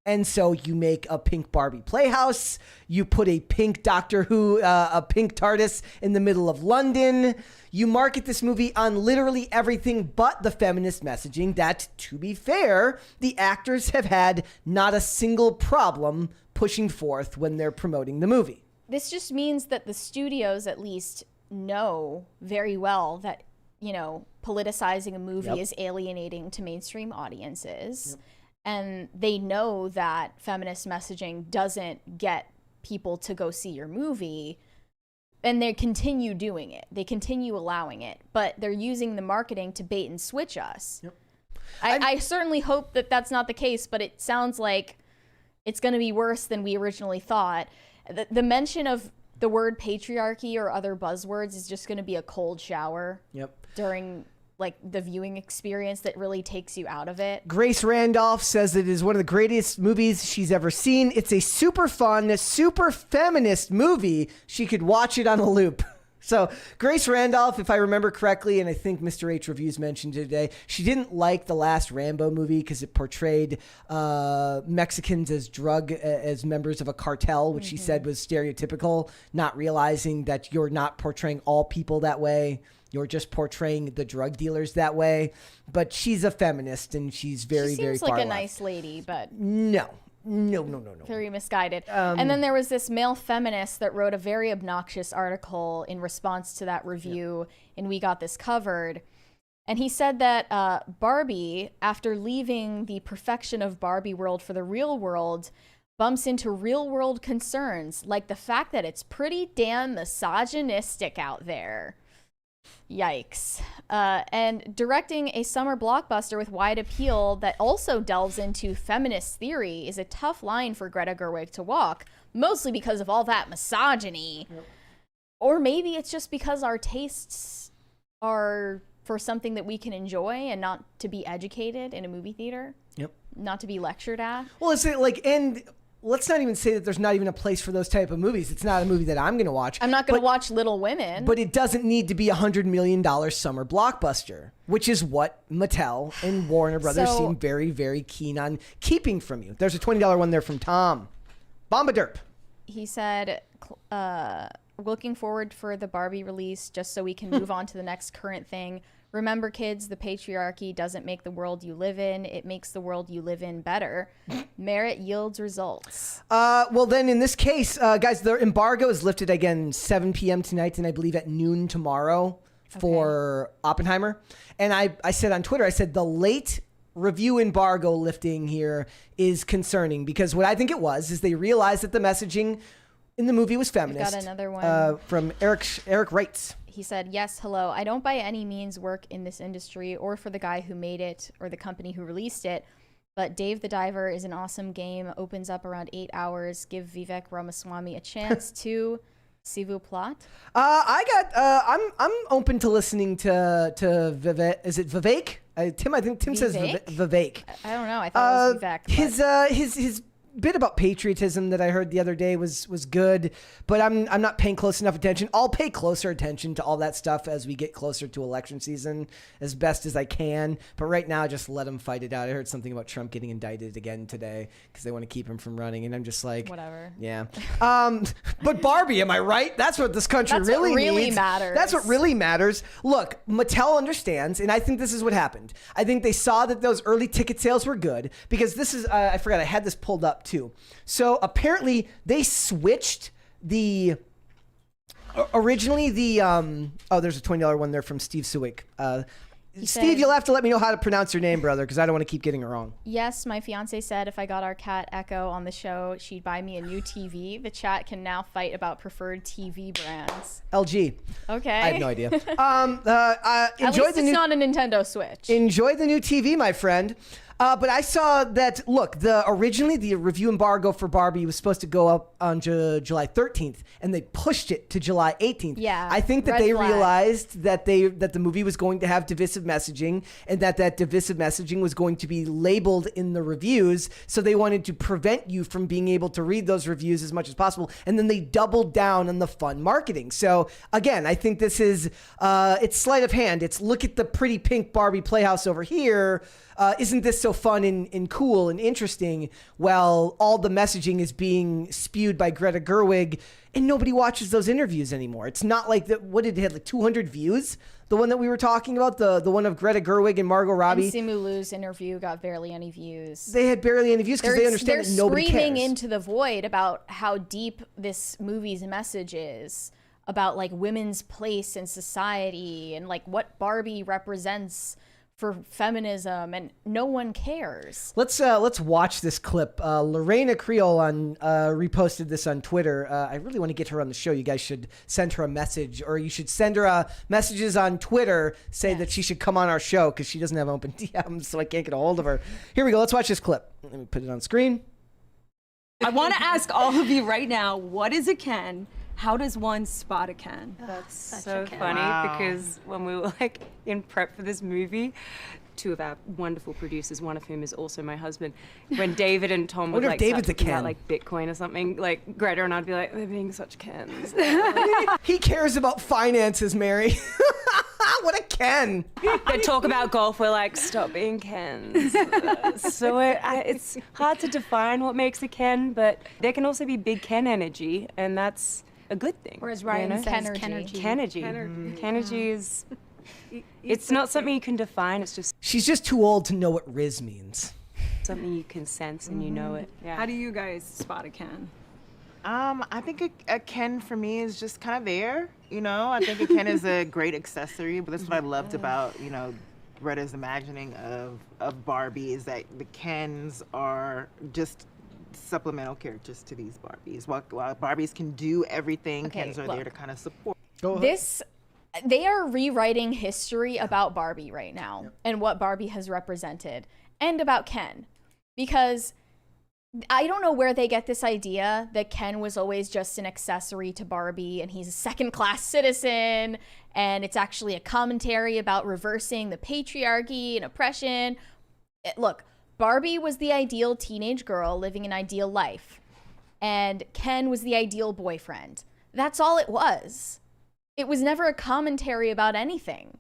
And so you make a pink Barbie playhouse. You put a pink Doctor Who, a pink TARDIS in the middle of London. You market this movie on literally everything but the feminist messaging that, to be fair, the actors have had not a single problem pushing forth when they're promoting the movie. This just means that the studios at least know very well that, you know, politicizing a movie is alienating to mainstream audiences. And they know that feminist messaging doesn't get people to go see your movie. And they continue doing it. They continue allowing it. But they're using the marketing to bait and switch us. I certainly hope that that's not the case, but it sounds like it's going to be worse than we originally thought. The mention of the word patriarchy or other buzzwords is just going to be a cold shower during like the viewing experience that really takes you out of it. Grace Randolph says it is one of the greatest movies she's ever seen. It's a super fun, super feminist movie. She could watch it on a loop. So Grace Randolph, if I remember correctly, and I think Mr. H Reviews mentioned it today, she didn't like the last Rambo movie because it portrayed Mexicans as members of a cartel, which she said was stereotypical, not realizing that you're not portraying all people that way. You're just portraying the drug dealers that way. But she's a feminist, and she's very, very far like a left. Nice lady, but No. Very misguided. And then there was this male feminist that wrote a very obnoxious article in response to that review, and we got this covered. And he said that Barbie, after leaving the perfection of Barbie world for the real world, bumps into real world concerns, like the fact that it's pretty damn misogynistic out there. Yikes. And directing a summer blockbuster with wide appeal that also delves into feminist theory is a tough line for Greta Gerwig to walk, mostly because of all that misogyny. Or maybe it's just because our tastes are for something that we can enjoy and not to be educated in a movie theater. Not to be lectured at. Well, it's like, and let's not even say that there's not even a place for those type of movies. It's not a movie that I'm going to watch. I'm not going to watch Little Women. But it doesn't need to be $100 million summer blockbuster, which is what Mattel and Warner Brothers seem very, very keen on keeping from you. There's a $20 one there from Tom. Bomba Derp. He said, looking forward for the Barbie release just so we can move on to the next current thing. Remember, kids, the patriarchy doesn't make the world you live in. It makes the world you live in better. Merit yields results. Well, then in this case, guys, the embargo is lifted again 7 p.m. tonight and I believe at noon tomorrow for Oppenheimer. And I said on Twitter, I said the late review embargo lifting here is concerning because what I think it was is they realized that the messaging in the movie was feminist. Got another one. From Eric Wrights. He said, yes, hello. I don't by any means work in this industry or for the guy who made it or the company who released it, but Dave the Diver is an awesome game. Opens up around 8 hours. Give Vivek Ramaswamy a chance to s'il vous plaît. I'm open to listening to Vivek. Is it Vivek? Tim, I think Tim says Vivek. I don't know. I thought it was Vivek. His bit about patriotism that I heard the other day was good, but I'm not paying close enough attention. I'll pay closer attention to all that stuff as we get closer to election season as best as I can. But right now, just let them fight it out. I heard something about Trump getting indicted again today because they want to keep him from running, and I'm just like, whatever. Yeah. But Barbie, am I right? That's what this country really needs. Matters. That's what really matters. Look, Mattel understands, and I think this is what happened. I think they saw that those early ticket sales were good because this is, I forgot, I had this pulled up too. So apparently they switched originally there's a $20 one there from Steve Suick. Steve, you'll have to let me know how to pronounce your name, brother, because I don't want to keep getting it wrong. Yes, my fiance said if I got our cat Echo on the show, she'd buy me a new TV. The chat can now fight about preferred TV brands. LG. Okay. I have no idea. At least it's not a Nintendo Switch. Enjoy the new TV, my friend. But I saw that, look, originally the review embargo for Barbie was supposed to go up on July 13th, and they pushed it to July 18th. Yeah. I think that they realized that the movie was going to have divisive messaging, and that divisive messaging was going to be labeled in the reviews, so they wanted to prevent you from being able to read those reviews as much as possible, and then they doubled down on the fun marketing. So, again, I think this is, it's sleight of hand. It's look at the pretty pink Barbie playhouse over here. Isn't this so fun and cool and interesting? Well, all the messaging is being spewed by Greta Gerwig, and nobody watches those interviews anymore. It's not like that. What did it have, like 200 views? The one that we were talking about, the one of Greta Gerwig and Margot Robbie. And Simu Liu's interview got barely any views. They had barely any views because they understand that nobody cares. They're screaming into the void about how deep this movie's message is about like women's place in society and like what Barbie represents for feminism, and no one cares. Let's watch this clip. Lorena Creole reposted this on Twitter. I really want to get her on the show. You guys should send her a message, or you should send her messages on Twitter. Say that she should come on our show because she doesn't have open DMs, so I can't get a hold of her. Here we go. Let's watch this clip. Let me put it on screen. I want to ask all of you right now, what is a Ken? How does one spot a Ken? That's so funny because when we were like in prep for this movie, two of our wonderful producers, one of whom is also my husband, when David and Tom would like start talking about like Bitcoin or something, like Greta and I'd be like, they're being such Kens. He cares about finances, Mary. What a Ken. They talk about golf, we're like, stop being Kens. So it's hard to define what makes a Ken, but there can also be big Ken energy, and that's a good thing. Whereas Ryan says Kenergy. Kenergy is, it's not something you can define, it's just... She's just too old to know what Riz means. Something you can sense and you know it. Yeah. How do you guys spot a Ken? I think a Ken for me is just kind of there, you know? I think a Ken is a great accessory, but that's what I loved about, you know, Greta's imagining of Barbie is that the Kens are just supplemental characters to these Barbies. While Barbies can do everything, Kens are there to kind of support. They are rewriting history about Barbie right now and what Barbie has represented, and about Ken, because I don't know where they get this idea that Ken was always just an accessory to Barbie and he's a second-class citizen, and it's actually a commentary about reversing the patriarchy and oppression. Look, Barbie was the ideal teenage girl living an ideal life, and Ken was the ideal boyfriend. That's all it was. It was never a commentary about anything.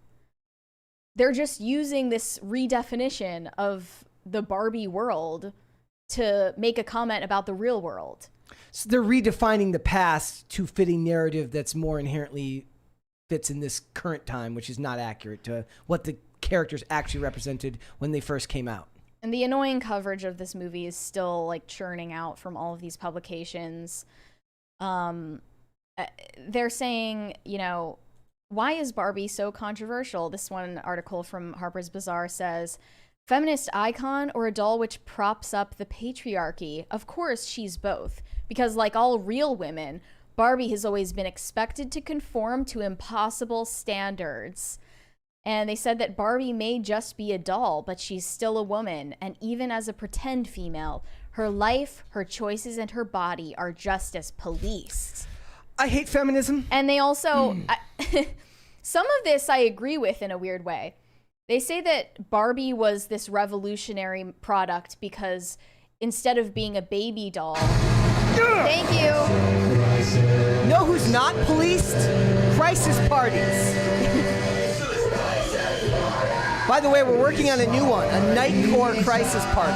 They're just using this redefinition of the Barbie world to make a comment about the real world. So they're redefining the past to fit a narrative that's more inherently fits in this current time, which is not accurate to what the characters actually represented when they first came out. And the annoying coverage of this movie is still like churning out from all of these publications. They're saying, you know, why is Barbie so controversial? This one article from Harper's Bazaar says, feminist icon or a doll which props up the patriarchy? Of course, she's both. Because like all real women, Barbie has always been expected to conform to impossible standards. And they said that Barbie may just be a doll, but she's still a woman. And even as a pretend female, her life, her choices, and her body are just as policed. I hate feminism. And they also, some of this I agree with in a weird way. They say that Barbie was this revolutionary product because instead of being a baby doll. Thank you. You know who's not policed? Crisis parties. By the way, we're working on a new one, a Nightcore crisis party.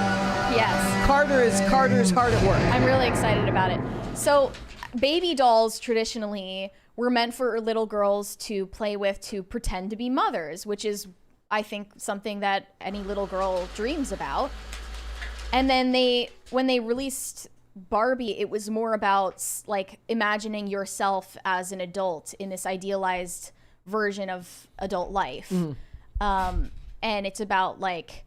Yes. Carter's hard at work. I'm really excited about it. So, baby dolls traditionally were meant for little girls to play with to pretend to be mothers, which is, I think, something that any little girl dreams about. And then when they released Barbie, it was more about like imagining yourself as an adult in this idealized version of adult life. And it's about like,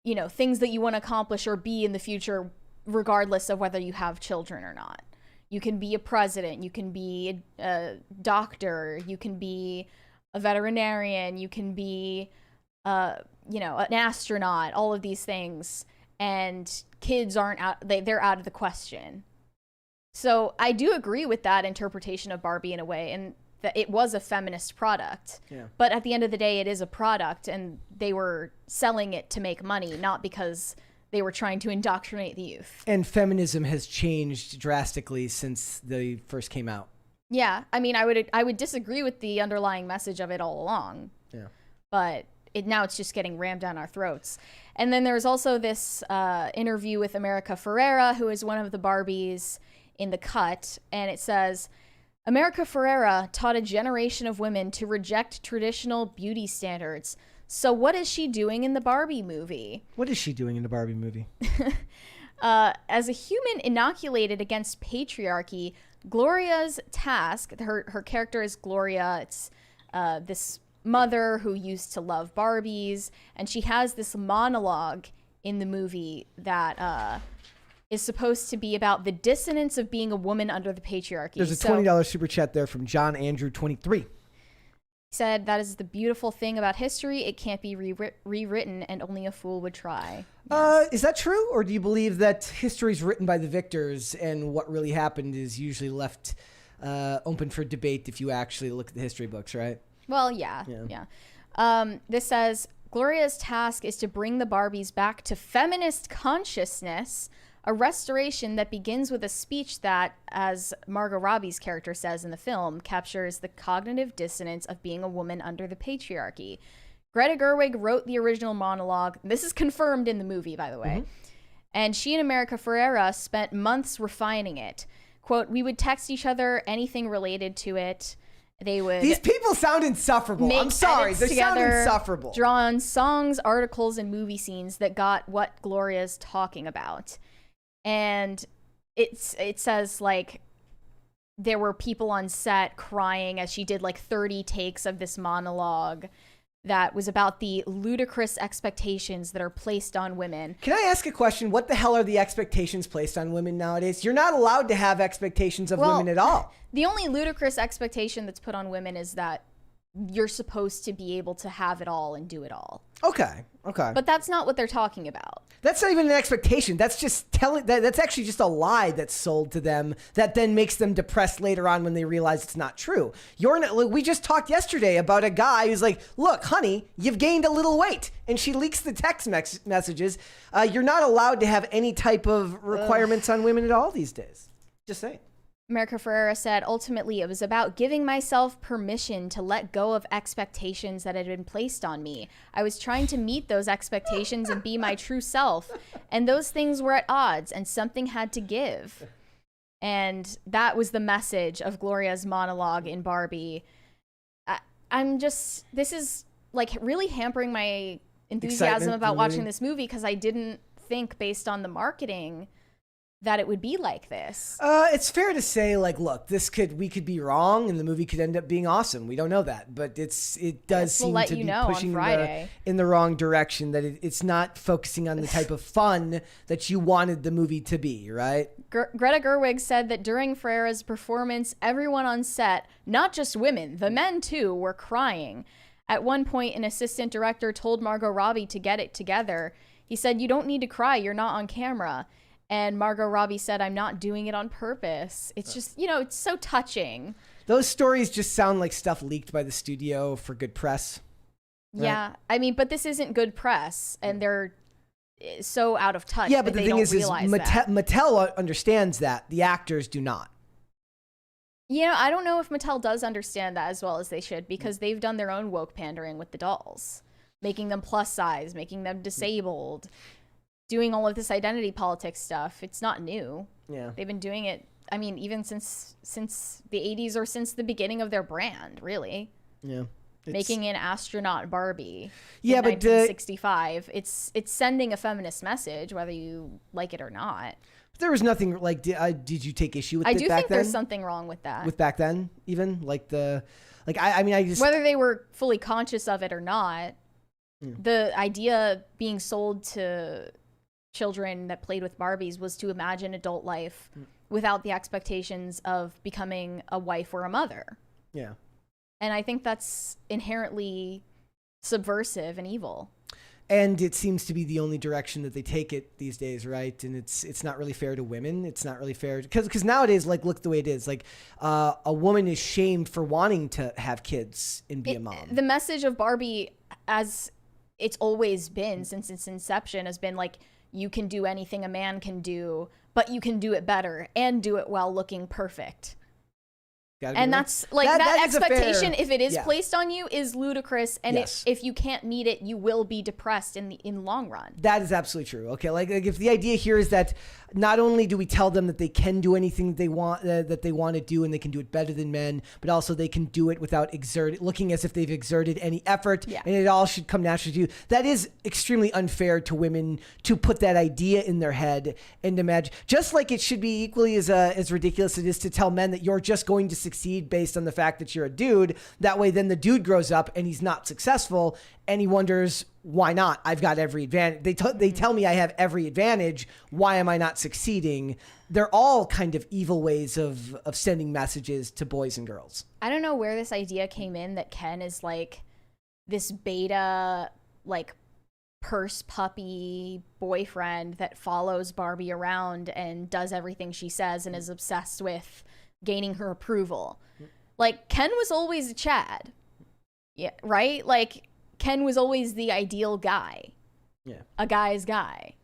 you know, things that you want to accomplish or be in the future, regardless of whether you have children or not. You can be a president, you can be a doctor, you can be a veterinarian, you can be, you know, an astronaut, all of these things. And kids aren't out, they're out of the question. So I do agree with that interpretation of Barbie in a way, and that it was a feminist product. Yeah. But at the end of the day, it is a product, and they were selling it to make money, not because they were trying to indoctrinate the youth. And feminism has changed drastically since they first came out. Yeah, I mean, I would disagree with the underlying message of it all along. Yeah. But now it's just getting rammed down our throats. And then there's also this interview with America Ferrera, who is one of the Barbies in The Cut, and it says, America Ferrera taught a generation of women to reject traditional beauty standards. So what is she doing in the Barbie movie? What is she doing in the Barbie movie? As a human inoculated against patriarchy, Gloria's task, her character is Gloria. It's this mother who used to love Barbies, and she has this monologue in the movie that is supposed to be about the dissonance of being a woman under the patriarchy. There's a $20 super chat there from John Andrew 23. He said, that is the beautiful thing about history. It can't be rewritten, and only a fool would try. Yes. Is that true? Or do you believe that history is written by the victors and what really happened is usually left open for debate if you actually look at the history books, right? Well, yeah. This says, Gloria's task is to bring the Barbies back to feminist consciousness, a restoration that begins with a speech that, as Margot Robbie's character says in the film, captures the cognitive dissonance of being a woman under the patriarchy. Greta Gerwig wrote the original monologue. This is confirmed in the movie, by the way. And she and America Ferrera spent months refining it. Quote, we would text each other anything related to it. They would. These people sound insufferable. I'm sorry. They sound insufferable. Draw on songs, articles, and movie scenes that got what Gloria's talking about. And it says, like, there were people on set crying as she did, like, 30 takes of this monologue that was about the ludicrous expectations that are placed on women. Can I ask a question? What the hell are the expectations placed on women nowadays? You're not allowed to have expectations of women at all. The only ludicrous expectation that's put on women is that you're supposed to be able to have it all and do it all. Okay. But that's not what they're talking about. That's not even an expectation. That's just that's actually just a lie that's sold to them that then makes them depressed later on when they realize it's not true. We just talked yesterday about a guy who's like, look, honey, you've gained a little weight. And she leaks the text messages. You're not allowed to have any type of requirements on women at all these days. Just saying. America Ferrera said, ultimately, it was about giving myself permission to let go of expectations that had been placed on me. I was trying to meet those expectations and be my true self. And those things were at odds, and something had to give. And that was the message of Gloria's monologue in Barbie. This is like really hampering my enthusiasm about watching this movie, because I didn't think, based on the marketing, that it would be like this. It's fair to say, like, look, we could be wrong, and the movie could end up being awesome. We don't know that, but it does seem to be pushing in the wrong direction. That it's not focusing on the type of fun that you wanted the movie to be, right? Greta Gerwig said that during Ferrera's performance, everyone on set, not just women, the men too, were crying. At one point, an assistant director told Margot Robbie to get it together. He said, "You don't need to cry. You're not on camera." And Margot Robbie said, "I'm not doing it on purpose." It's just, it's so touching. Those stories just sound like stuff leaked by the studio for good press. Right? Yeah. I mean, but this isn't good press. And so out of touch. Yeah, but that the they thing don't is realize that. Mattel understands that. The actors do not. You know, I don't know if Mattel does understand that as well as they should, because they've done their own woke pandering with the dolls, making them plus size, making them disabled, doing all of this identity politics stuff. It's not new. Yeah. They've been doing it, I mean, even since the 80s or since the beginning of their brand, really. Yeah. Making an astronaut Barbie yeah, in but 1965. It's sending a feminist message, whether you like it or not. There was nothing like. Did you take issue with it back then? I do think there's something wrong with that. With back then, even I mean, I just whether they were fully conscious of it or not. The idea being sold to children that played with Barbies was to imagine adult life without the expectations of becoming a wife or a mother. Yeah. And I think that's inherently subversive and evil. And it seems to be the only direction that they take it these days, right? And it's not really fair to women. It's not really fair because nowadays, like, look the way it is. Like, a woman is shamed for wanting to have kids and be a mom. The message of Barbie, as it's always been since its inception, has been like, you can do anything a man can do, but you can do it better and do it while looking perfect. And that's like that expectation, if it is placed on you, is ludicrous. And if you can't meet it, you will be depressed in the long run. That is absolutely true. Okay, like if the idea here is that not only do we tell them that they can do anything they want that they want to do, and they can do it better than men, but also they can do it without looking as if they've exerted any effort, and it all should come naturally to you. That is extremely unfair to women to put that idea in their head and imagine. Just like it should be equally as ridiculous it is to tell men that you're just going to succeed based on the fact that you're a dude. That way, then the dude grows up and he's not successful, and he wonders, why not? I've got every advantage. They tell me I have every advantage. Why am I not succeeding? They're all kind of evil ways of sending messages to boys and girls. I don't know where this idea came in that Ken is like this beta, like, purse puppy boyfriend that follows Barbie around and does everything she says and is obsessed with gaining her approval. Like, Ken was always a Chad. Yeah, right? Like, Ken was always the ideal guy. Yeah. A guy's guy.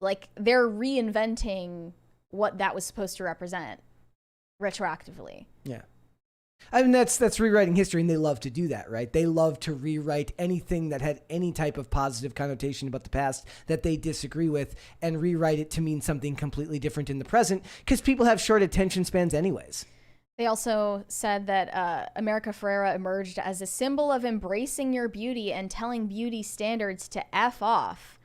Like, they're reinventing what that was supposed to represent retroactively. Yeah. I mean, that's rewriting history, and they love to do that, right? They love to rewrite anything that had any type of positive connotation about the past that they disagree with and rewrite it to mean something completely different in the present, because people have short attention spans anyways. They also said that America Ferrera emerged as a symbol of embracing your beauty and telling beauty standards to F off.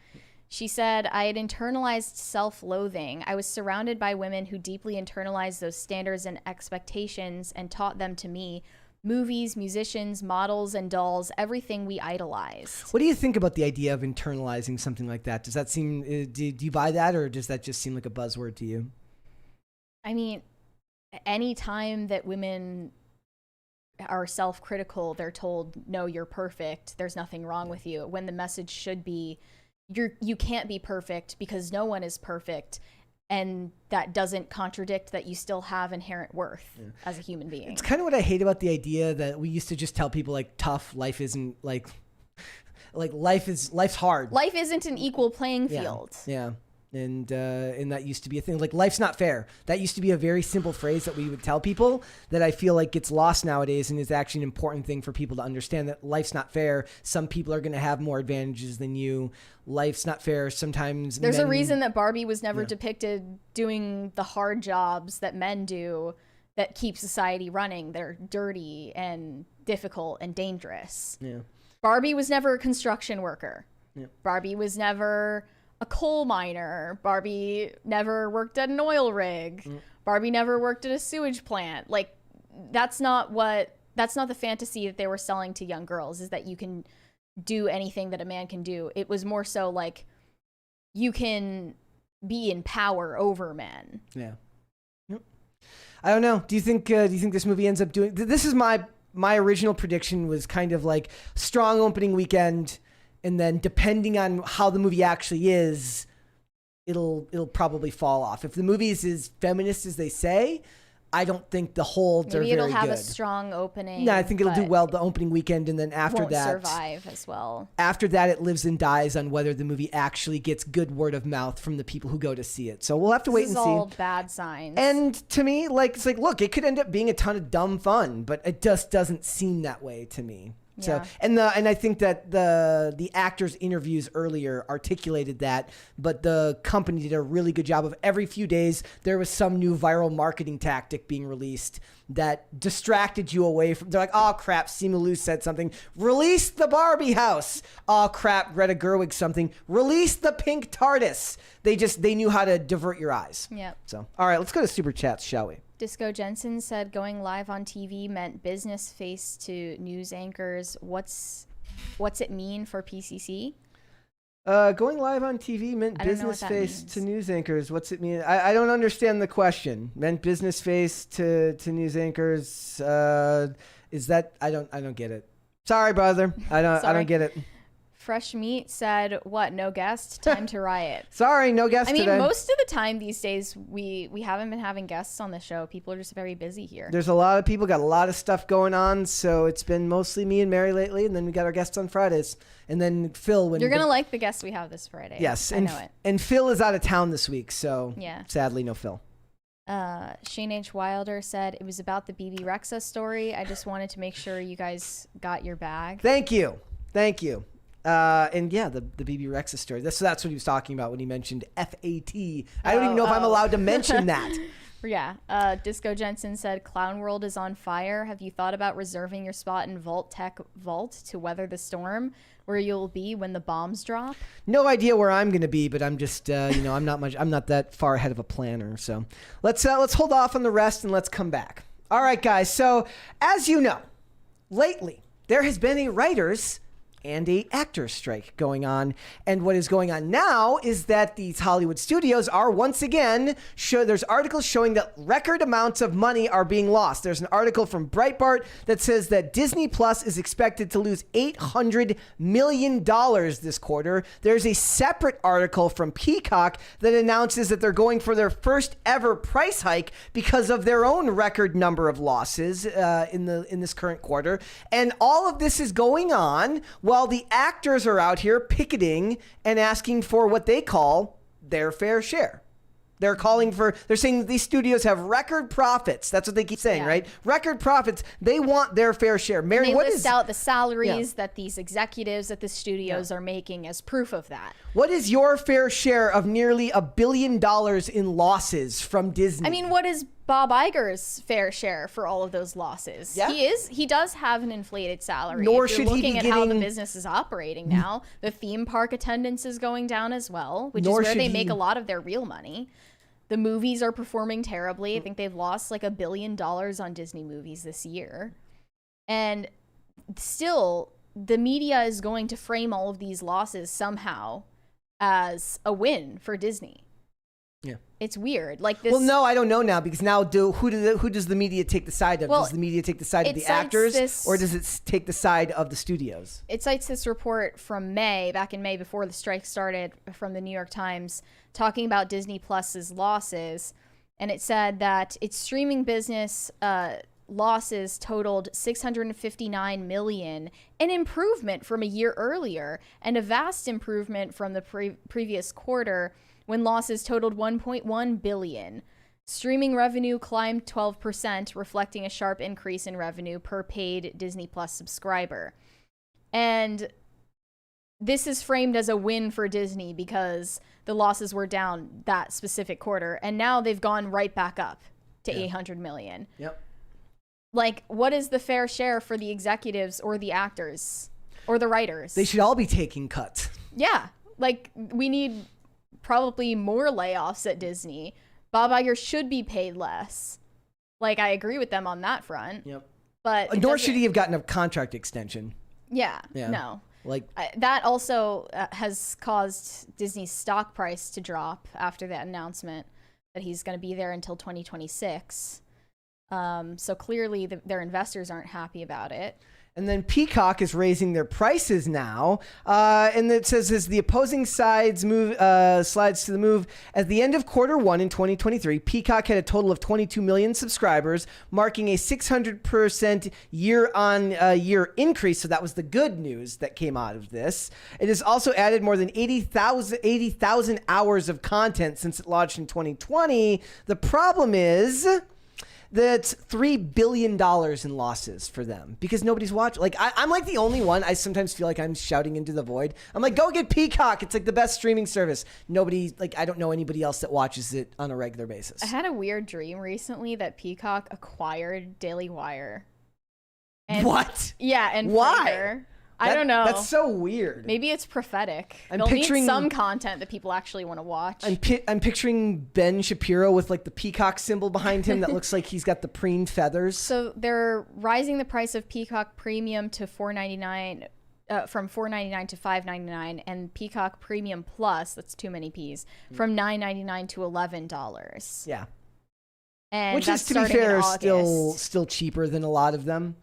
She said, I had internalized self-loathing. I was surrounded by women who deeply internalized those standards and expectations and taught them to me. Movies, musicians, models, and dolls, everything we idolized. What do you think about the idea of internalizing something like that? Does that seem, do you buy that, or does that just seem like a buzzword to you? I mean, any time that women are self-critical, they're told, no, you're perfect. There's nothing wrong with you. When the message should be, you can't be perfect because no one is perfect. And that doesn't contradict that you still have inherent worth as a human being. It's kind of what I hate about the idea that we used to just tell people, like, tough, life isn't like life's hard. Life isn't an equal playing field. Yeah. And that used to be a thing. Like, life's not fair. That used to be a very simple phrase that we would tell people that I feel like gets lost nowadays, and is actually an important thing for people to understand, that life's not fair. Some people are going to have more advantages than you. Life's not fair. Sometimes there's a reason that Barbie was never depicted doing the hard jobs that men do that keep society running. They're dirty and difficult and dangerous. Yeah. Barbie was never a construction worker. Yeah. Barbie was never a coal miner. Barbie never worked at an oil rig. Barbie never worked at a sewage plant. Like, that's not the fantasy that they were selling to young girls, is that you can do anything that a man can do. It was more so like, you can be in power over men. Yeah. I don't know. Do you think this movie ends up doing, this is my original prediction was kind of like strong opening weekend, and then depending on how the movie actually is, it'll probably fall off. If the movie is as feminist as they say, I don't think the holds Maybe are very it'll have good. a strong opening. No, I think it'll do well the opening weekend, and then after won't that, survive as well. After that, it lives and dies on whether the movie actually gets good word of mouth from the people who go to see it. So we'll have to wait and see. This is all bad signs. And to me, it's like, look, it could end up being a ton of dumb fun, but it just doesn't seem that way to me. So Yeah. and I think that the actors' interviews earlier articulated that, but the company did a really good job of every few days there was some new viral marketing tactic being released that distracted you away from. They're like, oh crap, Simu Liu said something. Release the Barbie house. Oh crap, Greta Gerwig something. Release the pink TARDIS. They knew how to divert your eyes. Yep. So all right, let's go to Super Chats, shall we? Disco Jensen said going live on TV meant business face to news anchors. What's it mean for PCC? Going live on TV meant I don't know business what that face means. to news anchors. What's it mean? I don't understand the question. Meant business face to news anchors. Is that I don't get it. Sorry, brother. I don't get it. Fresh Meat said, what, no guest? Time to riot. Sorry, no guest I mean, today. most of the time these days, we haven't been having guests on the show. People are just very busy here. There's a lot of people, got a lot of stuff going on, so it's been mostly me and Mary lately, and then we got our guests on Fridays. And then Phil. You're going to like the guest we have this Friday. Yes, I know it. And Phil is out of town this week, so Yeah. sadly no Phil. Shane H. Wilder said, it was about the BB Rexa story. I just wanted to make sure you guys got your bag. Thank you. And yeah, the BB Rexa story. That's what he was talking about when he mentioned FAT. I don't even know if I'm allowed to mention that. Yeah. Disco Jensen said, Clown World is on fire. Have you thought about reserving your spot in Vault Tech Vault to weather the storm, where you'll be when the bombs drop? No idea where I'm going to be, but I'm just, I'm not that far ahead of a planner. So let's hold off on the rest and let's come back. All right, guys. So as you know, lately there has been a writers and a actors strike going on. And what is going on now is that these Hollywood studios are once again, there's articles showing that record amounts of money are being lost. There's an article from Breitbart that says that Disney Plus is expected to lose $800 million this quarter. There's a separate article from Peacock that announces that they're going for their first ever price hike because of their own record number of losses in this current quarter. And all of this is going on while the actors are out here picketing and asking for what they call their fair share. They're saying that these studios have record profits. That's what they keep saying, right? Record profits. They want their fair share. Mary, they list out the salaries that these executives at the studios are making as proof of that. What is your fair share of nearly $1 billion in losses from Disney? I mean, what is Bob Iger's fair share for all of those losses? Yeah. He does have an inflated salary. Nor if you're should he be looking at how the getting- business is operating now. The theme park attendance is going down as well, which Nor is where should they he- make a lot of their real money. The movies are performing terribly. I think they've lost like $1 billion on Disney movies this year. And still, the media is going to frame all of these losses somehow as a win for Disney. Yeah. It's weird. Like this. Well, no, I don't know now because now who does the media take the side of? Well, does the media take the side of it the cites actors this- or does it take the side of the studios? It cites this report from back in May, before the strike started, from the New York Times, talking about Disney Plus's losses. And it said that its streaming business losses totaled $659 million, an improvement from a year earlier, and a vast improvement from the previous quarter, when losses totaled $1.1 billion. Streaming revenue climbed 12%, reflecting a sharp increase in revenue per paid Disney Plus subscriber. And this is framed as a win for Disney because the losses were down that specific quarter, and now they've gone right back up to $800 million. Yep. Like, what is the fair share for the executives or the actors or the writers? They should all be taking cuts. Yeah. Like, we need probably more layoffs at Disney. Bob Iger should be paid less. Like, I agree with them on that front. Yep. But Nor should he have gotten a contract extension. Yeah. Yeah. No. Like, That also has caused Disney's stock price to drop after that announcement that he's going to be there until 2026. So clearly their investors aren't happy about it. And then Peacock is raising their prices now. And it says, as the opposing sides slides to the move, at the end of Q1 in 2023, Peacock had a total of 22 million subscribers, marking a 600% year-on-year increase. So that was the good news that came out of this. It has also added more than 80,000 hours of content since it launched in 2020. The problem is... that's $3 billion in losses for them because nobody's watching. Like, I'm like the only one. I sometimes feel like I'm shouting into the void. I'm like, go get Peacock. It's like the best streaming service. Nobody, like, I don't know anybody else that watches it on a regular basis. I had a weird dream recently that Peacock acquired Daily Wire. And, what? Yeah, and why? Further, I don't know. That's so weird. Maybe it's prophetic. I'm They'll picturing need some content that people actually want to watch. I'm picturing Ben Shapiro with like the peacock symbol behind him that looks like he's got the preened feathers. So they're rising the price of Peacock Premium to $4.99, from $4.99 to $5.99, and Peacock Premium Plus, that's too many P's, from $9.99 to $11. Yeah, and which that's is, to be fair, August. still cheaper than a lot of them.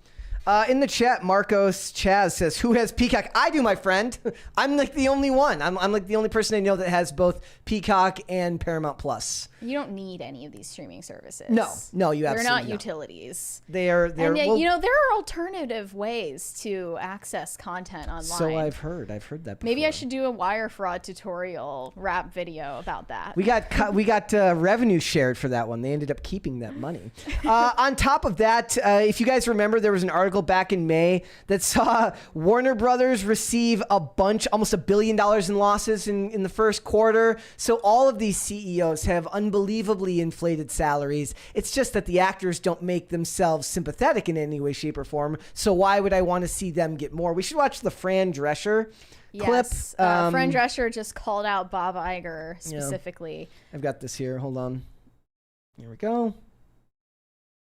In the chat, Marcos Chaz says, who has Peacock? I do, my friend. I'm like the only one. I'm like the only person I know that has both Peacock and Paramount Plus. You don't need any of these streaming services. No, you absolutely They're not don't. utilities. They're and yet, well, there are alternative ways to access content online. So I've heard that before. Maybe I should do a wire fraud tutorial rap video about that. We got revenue shared for that one. They ended up keeping that money. On top of that, if you guys remember, there was an article back in May that saw Warner Brothers receive almost $1 billion in losses in the first quarter. So all of these CEOs have unbelievably inflated salaries. It's just that the actors don't make themselves sympathetic in any way, shape, or form. So why would I want to see them get more? We should watch the Fran Drescher clip. Yes, Fran Drescher just called out Bob Iger specifically. I've got this here. Hold on. Here we go.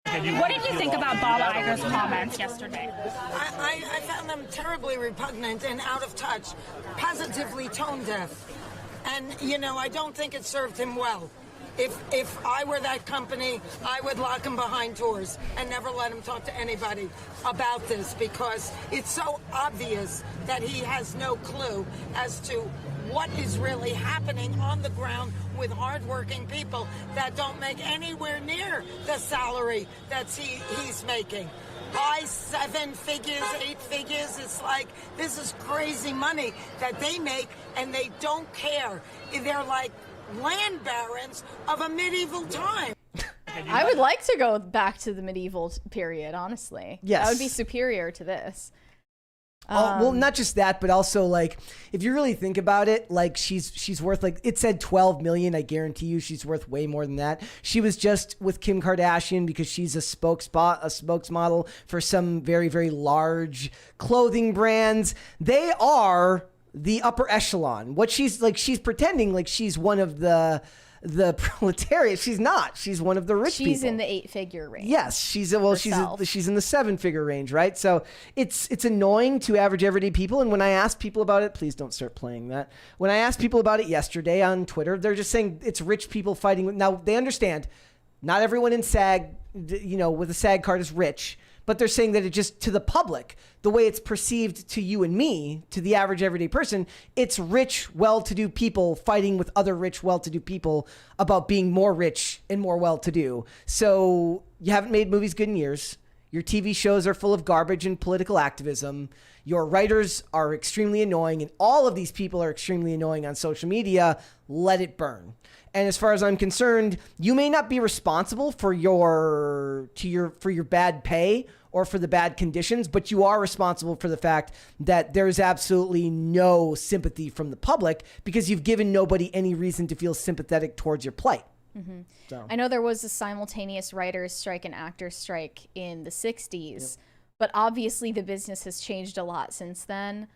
What did you think about Bob Iger's comments yesterday? I found them terribly repugnant and out of touch, positively tone deaf. And, I don't think it served him well. If I were that company, I would lock him behind doors and never let him talk to anybody about this, because it's so obvious that he has no clue as to what is really happening on the ground with hardworking people that don't make anywhere near the salary that he's making. High 7 figures, 8 figures. It's like, this is crazy money that they make, and they don't care. They're like land barons of a medieval time. I would like to go back to the medieval period, honestly. Yes. That would be superior to this. Well, not just that, but also, like, if you really think about it, like, she's worth, like, it said 12 million. I guarantee you she's worth way more than that. She was just with Kim Kardashian because she's a spokesmodel for some very, very large clothing brands. They are the upper echelon. What she's pretending like she's one of the proletariat. She's not. She's one of the rich people. She's in the 8-figure range. Yes, she's in the 7-figure range, right? So it's annoying to average everyday people. And when I ask people about it, please don't start playing that. When I asked people about it yesterday on Twitter, they're just saying it's rich people fighting. Now they understand not everyone in SAG, with a SAG card is rich. But they're saying that it just, to the public, the way it's perceived to you and me, to the average everyday person, it's rich, well-to-do people fighting with other rich, well-to-do people about being more rich and more well-to-do. So you haven't made movies good in years. Your TV shows are full of garbage and political activism. Your writers are extremely annoying, and all of these people are extremely annoying on social media. Let it burn. And as far as I'm concerned, you may not be responsible for your bad pay or for the bad conditions, but you are responsible for the fact that there's absolutely no sympathy from the public because you've given nobody any reason to feel sympathetic towards your plight. Mm-hmm. So. I know there was a simultaneous writers' strike and actors' strike in the 60s, but obviously the business has changed a lot since then.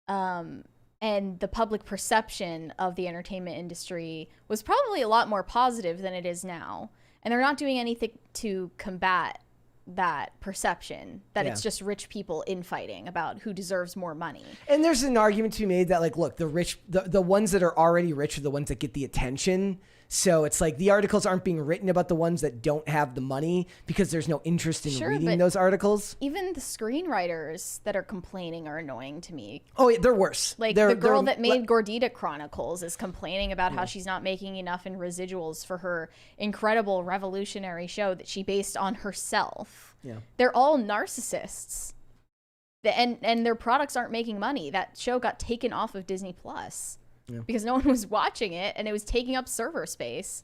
And the public perception of the entertainment industry was probably a lot more positive than it is now. And they're not doing anything to combat that perception that it's just rich people infighting about who deserves more money. And there's an argument to be made that, like, look, the rich, the ones that are already rich are the ones that get the attention. So it's like the articles aren't being written about the ones that don't have the money because there's no interest in reading those articles. Even the screenwriters that are complaining are annoying to me. Oh, yeah, they're worse. Like the girl that made Gordita Chronicles is complaining about how she's not making enough in residuals for her incredible revolutionary show that she based on herself. Yeah. They're all narcissists. And their products aren't making money. That show got taken off of Disney Plus because no one was watching it and it was taking up server space.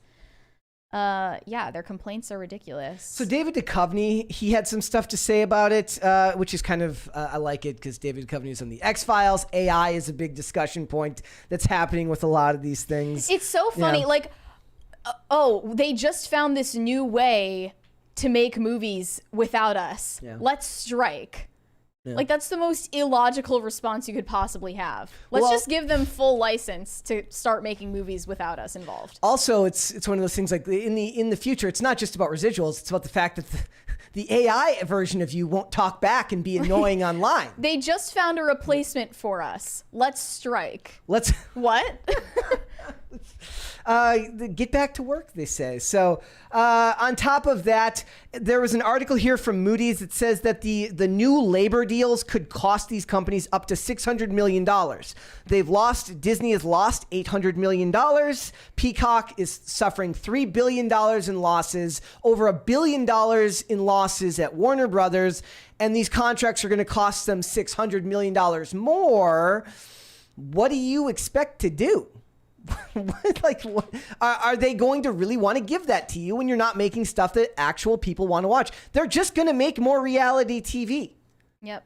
Their complaints are ridiculous. So David Duchovny, he had some stuff to say about it, which is kind of, I like it because David Duchovny is on the X-Files. AI is a big discussion point that's happening with a lot of these things. It's so funny. Like, they just found this new way to make movies without us. Yeah. Let's strike. Yeah. Like, that's the most illogical response you could possibly have. Let's just give them full license to start making movies without us involved. Also, it's one of those things like in the future, it's not just about residuals. It's about the fact that the AI version of you won't talk back and be annoying online. They just found a replacement for us. Let's strike. What? Get back to work, they say. So on top of that, there was an article here from Moody's that says that the new labor deals could cost these companies up to $600 million. Disney has lost $800 million. Peacock is suffering $3 billion in losses, over $1 billion in losses at Warner Brothers, and these contracts are going to cost them $600 million more. What do you expect to do? Are they going to really want to give that to you when you're not making stuff that actual people want to watch? They're just going to make more reality TV. Yep.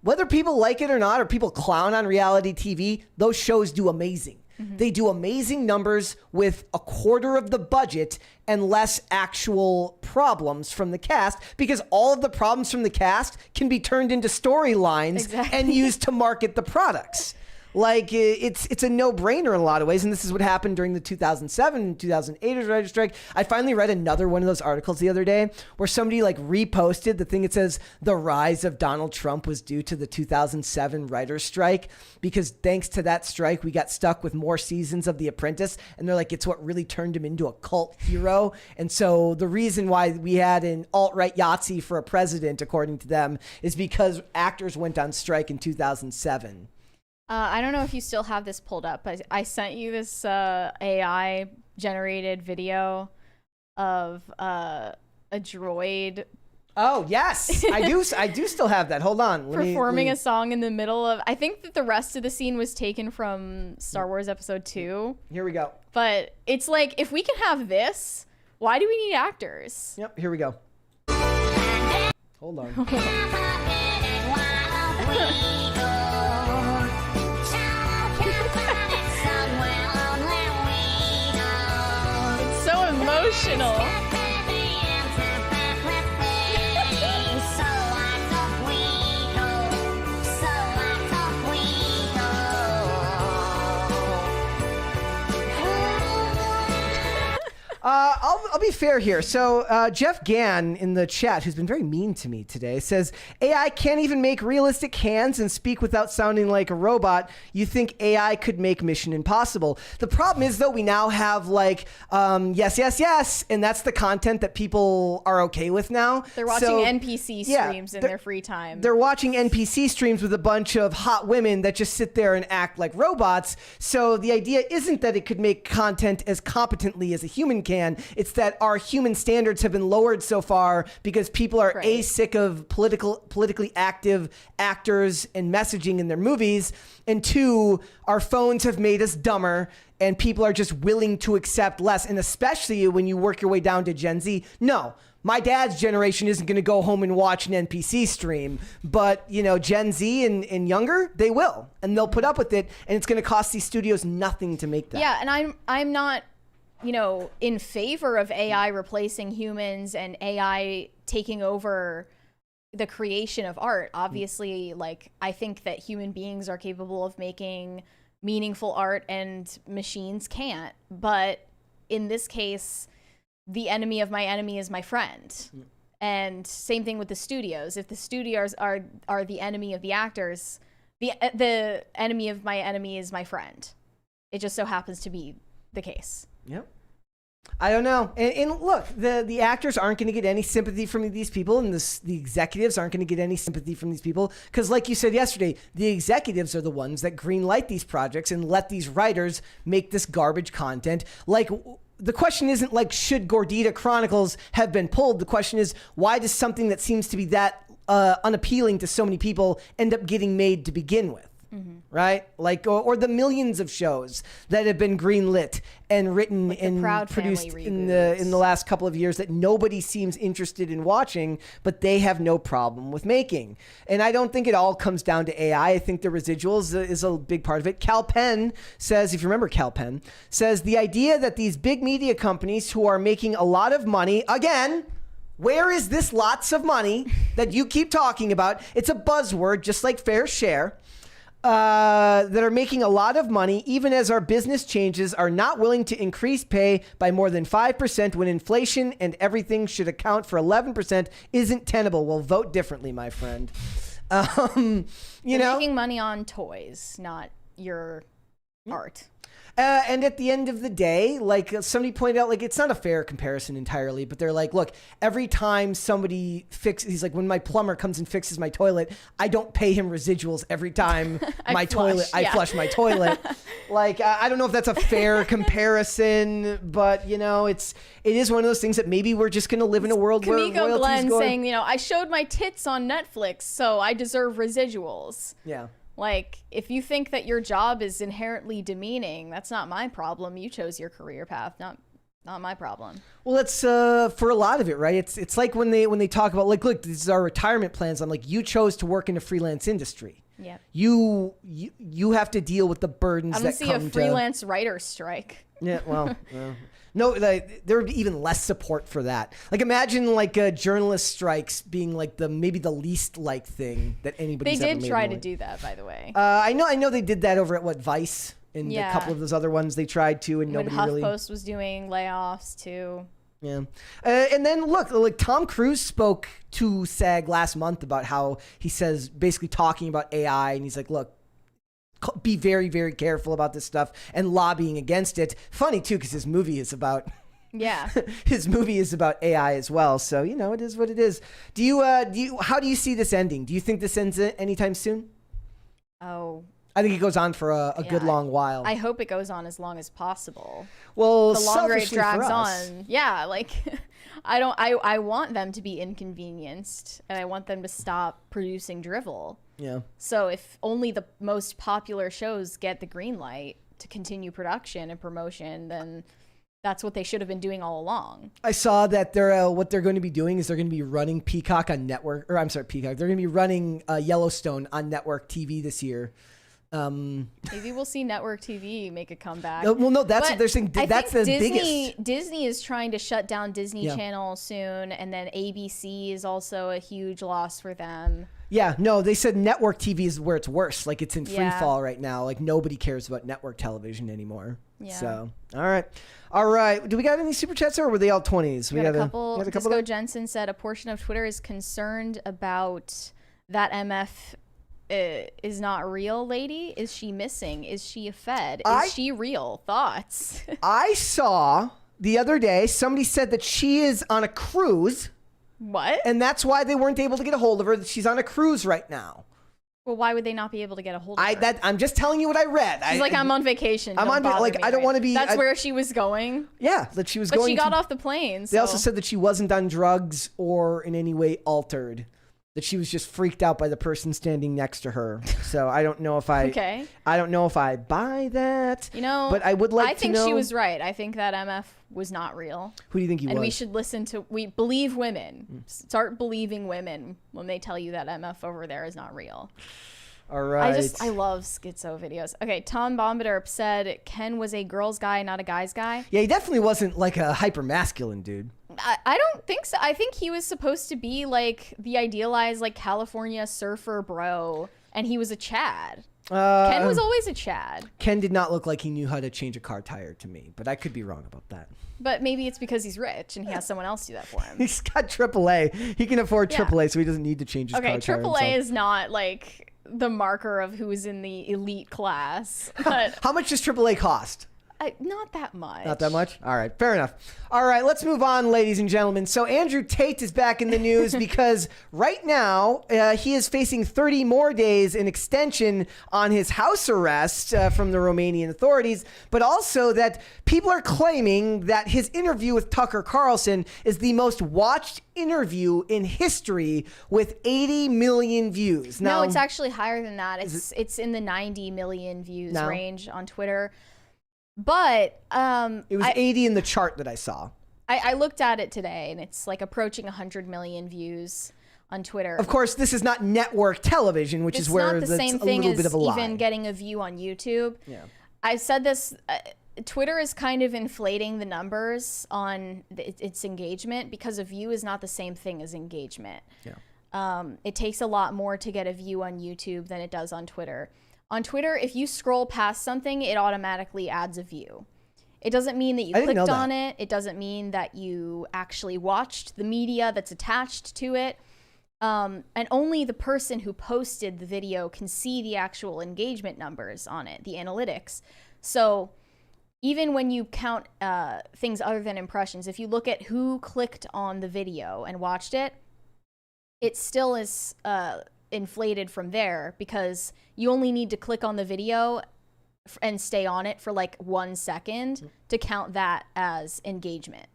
Whether people like it or not, or people clown on reality TV, those shows do amazing. Mm-hmm. They do amazing numbers with a quarter of the budget and less actual problems from the cast, because all of the problems from the cast can be turned into storylines and used to market the products. Like, it's a no-brainer in a lot of ways, and this is what happened during the 2007 and 2008 writer's strike. I finally read another one of those articles the other day where somebody reposted the thing that says the rise of Donald Trump was due to the 2007 writer's strike, because thanks to that strike, we got stuck with more seasons of The Apprentice, and they're like, it's what really turned him into a cult hero. And so the reason why we had an alt-right Yahtzee for a president, according to them, is because actors went on strike in 2007. I don't know if you still have this pulled up, but I sent you this AI generated video of a droid. Oh, yes. I do still have that. Hold on. Performing a song in the middle of, I think that the rest of the scene was taken from Star Wars Episode 2. Here we go. But it's like, if we can have this, why do we need actors? Yep, here we go. Hold on. Emotional. I'll be fair here. So Jeff Gann in the chat, who's been very mean to me today, says AI can't even make realistic hands and speak without sounding like a robot. You think AI could make Mission Impossible? The problem is, though, we now have yes, yes, yes, and that's the content that people are okay with now. They're watching NPC streams in their free time. They're watching NPC streams with a bunch of hot women that just sit there and act like robots. So the idea isn't that it could make content as competently as a human can. It's that our human standards have been lowered so far because people are sick of politically active actors and messaging in their movies, and two, our phones have made us dumber and people are just willing to accept less. And especially when you work your way down to Gen Z, no, my dad's generation isn't going to go home and watch an NPC stream, but Gen Z and younger, they will, and they'll put up with it, and it's going to cost these studios nothing to make that. Yeah, and I'm not in favor of AI replacing humans and AI taking over the creation of art. Obviously, I think that human beings are capable of making meaningful art and machines can't. But in this case, the enemy of my enemy is my friend. And same thing with the studios. If the studios are the enemy of the actors, the enemy of my enemy is my friend. It just so happens to be the case. Yep. I don't know. And look, the actors aren't going to get any sympathy from these people, and the executives aren't going to get any sympathy from these people. Because like you said yesterday, the executives are the ones that greenlight these projects and let these writers make this garbage content. Like, the question isn't like, should Gordita Chronicles have been pulled? The question is, why does something that seems to be that unappealing to so many people end up getting made to begin with? Right? Like, or the millions of shows that have been greenlit and written like and produced in the last couple of years that nobody seems interested in watching, but they have no problem with making. And I don't think it all comes down to AI. I think the residuals is a big part of it. Cal Penn says, if you remember Cal Penn, says the idea that these big media companies who are making a lot of money, again, where is this lots of money that you keep talking about? It's a buzzword, just like fair share. That are making a lot of money, even as our business changes, are not willing to increase pay by more than 5% when inflation and everything should account for 11% isn't tenable. Well, vote differently, my friend. You know, making money on toys, not your art. And at the end of the day, like somebody pointed out, like it's not a fair comparison entirely, but they're like, look, every time somebody he's like, when my plumber comes and fixes my toilet, I don't pay him residuals every time I flush my toilet. Like, I don't know if that's a fair comparison, but you know, it is one of those things that maybe we're just going to live in a world where royalties Glenn saying, you know, I showed my tits on Netflix, so I deserve residuals. Yeah. Like, if you think that your job is inherently demeaning, that's not my problem. You chose your career path, not my problem. Well, it's for a lot of it, right? It's like when they talk about, like, look, this is our retirement plans. I'm like, you chose to work in a freelance industry. Yeah. You have to deal with the burdens that come to... I don't see a freelance writer strike. Yeah, well... No, like, there would be even less support for that. Like, imagine like journalist strikes being like maybe the least liked thing that anybody's ever made. They did try to do that, by the way. I know they did that over at Vice and a couple of those other ones they tried to, and nobody really. HuffPost was doing layoffs too. Yeah, and then look, like Tom Cruise spoke to SAG last month about how he says basically talking about AI, and he's like, look, be very, very careful about this stuff and lobbying against it. Funny too, because his movie is about his movie is about AI as well. So you know, it is what it is. How do you see this ending? Do you think this ends anytime soon? Oh, I think it goes on for a good long while. I hope it goes on as long as possible. Well, the longer it drags on, like I want them to be inconvenienced, and I want them to stop producing drivel. Yeah. So if only the most popular shows get the green light to continue production and promotion, then that's what they should have been doing all along. I saw that what they're going to be doing is they're going to be running Peacock on network, or I'm sorry, Peacock. They're going to be running Yellowstone on network TV this year. Maybe we'll see network TV make a comeback. Well, no, that's what they're saying. That's the biggest. Disney is trying to shut down Disney Channel soon, and then ABC is also a huge loss for them. Yeah, no, they said network TV is where it's worse. Like, it's in free fall right now. Like, nobody cares about network television anymore. Yeah. So, all right. Do we got any super chats, or were they all 20s? We got a couple. Disco Jensen said a portion of Twitter is concerned about that MF is not real lady. Is she missing? Is she a Fed? Is she real? Thoughts? I saw the other day somebody said that she is on a cruise. What? And that's why they weren't able to get a hold of her. She's on a cruise right now. Well, why would they not be able to get a hold of her? I'm just telling you what I read. She's like, I'm on vacation. I don't want to be. That's where she was going. Yeah, that she was going. But she got off the plane. They also said that she wasn't on drugs or in any way altered. That she was just freaked out by the person standing next to her. So I don't know if I I don't know if I buy that. You know, but I would like to know. I think she was right. I think that MF was not real. Who do you think he was? And we should we believe women. Start believing women when they tell you that MF over there is not real. All right. I love schizo videos. Okay, Tom Bombadurp said Ken was a girl's guy, not a guy's guy. Yeah, he definitely wasn't like a hyper masculine dude. I don't think so. I think he was supposed to be like the idealized like California surfer bro, and he was a Chad. Ken was always a Chad. Ken did not look like he knew how to change a car tire to me, but I could be wrong about that. But maybe it's because he's rich and he has someone else do that for him. He's got AAA. He can afford AAA, so he doesn't need to change his car tire himself. AAA is not like the marker of who's in the elite class. But how much does AAA cost? Not that much. Not that much? All right, fair enough. All right, let's move on, ladies and gentlemen. So Andrew Tate is back in the news because right now he is facing 30 more days in extension on his house arrest from the Romanian authorities, but also that people are claiming that his interview with Tucker Carlson is the most watched interview in history with 80 million views. Now, no, it's actually higher than that. It's in the 90 million views range on Twitter. But it was 80 in the chart that I saw. I looked at it today, and it's like approaching 100 million views on Twitter. Of course, this is not network television, which is where it's not the same thing as even getting a view on YouTube. Yeah, I said this. Twitter is kind of inflating the numbers on its engagement because a view is not the same thing as engagement. Yeah. It takes a lot more to get a view on YouTube than it does on Twitter. On Twitter, if you scroll past something, it automatically adds a view. It doesn't mean that you clicked on it. It doesn't mean that you actually watched the media that's attached to it. And only the person who posted the video can see the actual engagement numbers on it, the analytics. So even when you count things other than impressions, if you look at who clicked on the video and watched it, it still is inflated from there because you only need to click on the video and stay on it for like 1 second to count that as engagement.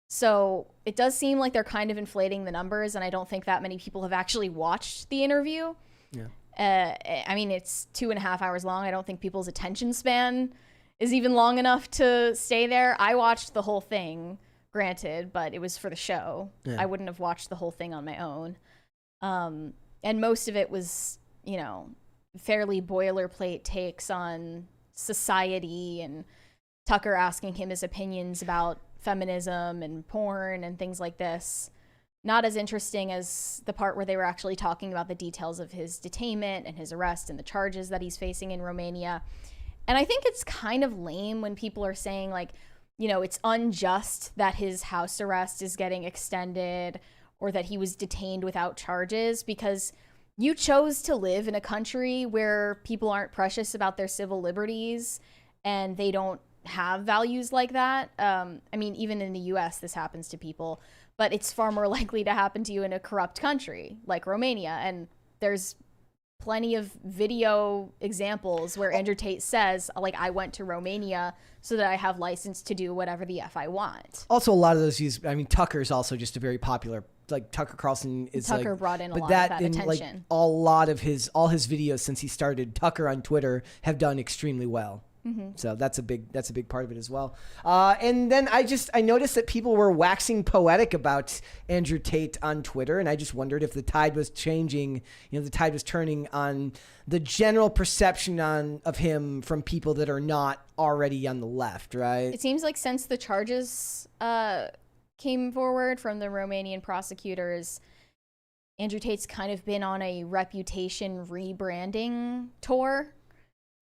So it does seem like they're kind of inflating the numbers, and I don't think that many people have actually watched the interview. Yeah. I mean, it's 2.5 hours long. I don't think people's attention span is even long enough to stay there. I watched the whole thing, granted, but it was for the show. Yeah. I wouldn't have watched the whole thing on my own. And most of it was, you know, fairly boilerplate takes on society and Tucker asking him his opinions about feminism and porn and things like this. Not as interesting as the part where they were actually talking about the details of his detainment and his arrest and the charges that he's facing in Romania. And I think it's kind of lame when people are saying, like, you know, it's unjust that his house arrest is getting extended or that he was detained without charges, because you chose to live in a country where people aren't precious about their civil liberties and they don't have values like that. I mean, even in the US, this happens to people, but it's far more likely to happen to you in a corrupt country like Romania. And there's plenty of video examples where Andrew Tate says, like, I went to Romania so that I have license to do whatever the F I want. Also, a lot of those use, I mean, Tucker's also just a very popular, like, Tucker Carlson is Tucker brought in a lot of that attention. Like, all his videos since he started Tucker on Twitter have done extremely well. Mm-hmm. So that's a big part of it as well. And then I noticed that people were waxing poetic about Andrew Tate on Twitter, and I just wondered if the tide was changing. You know, the tide was turning on the general perception of him from people that are not already on the left, right? It seems like since the charges came forward from the Romanian prosecutors, Andrew Tate's kind of been on a reputation rebranding tour.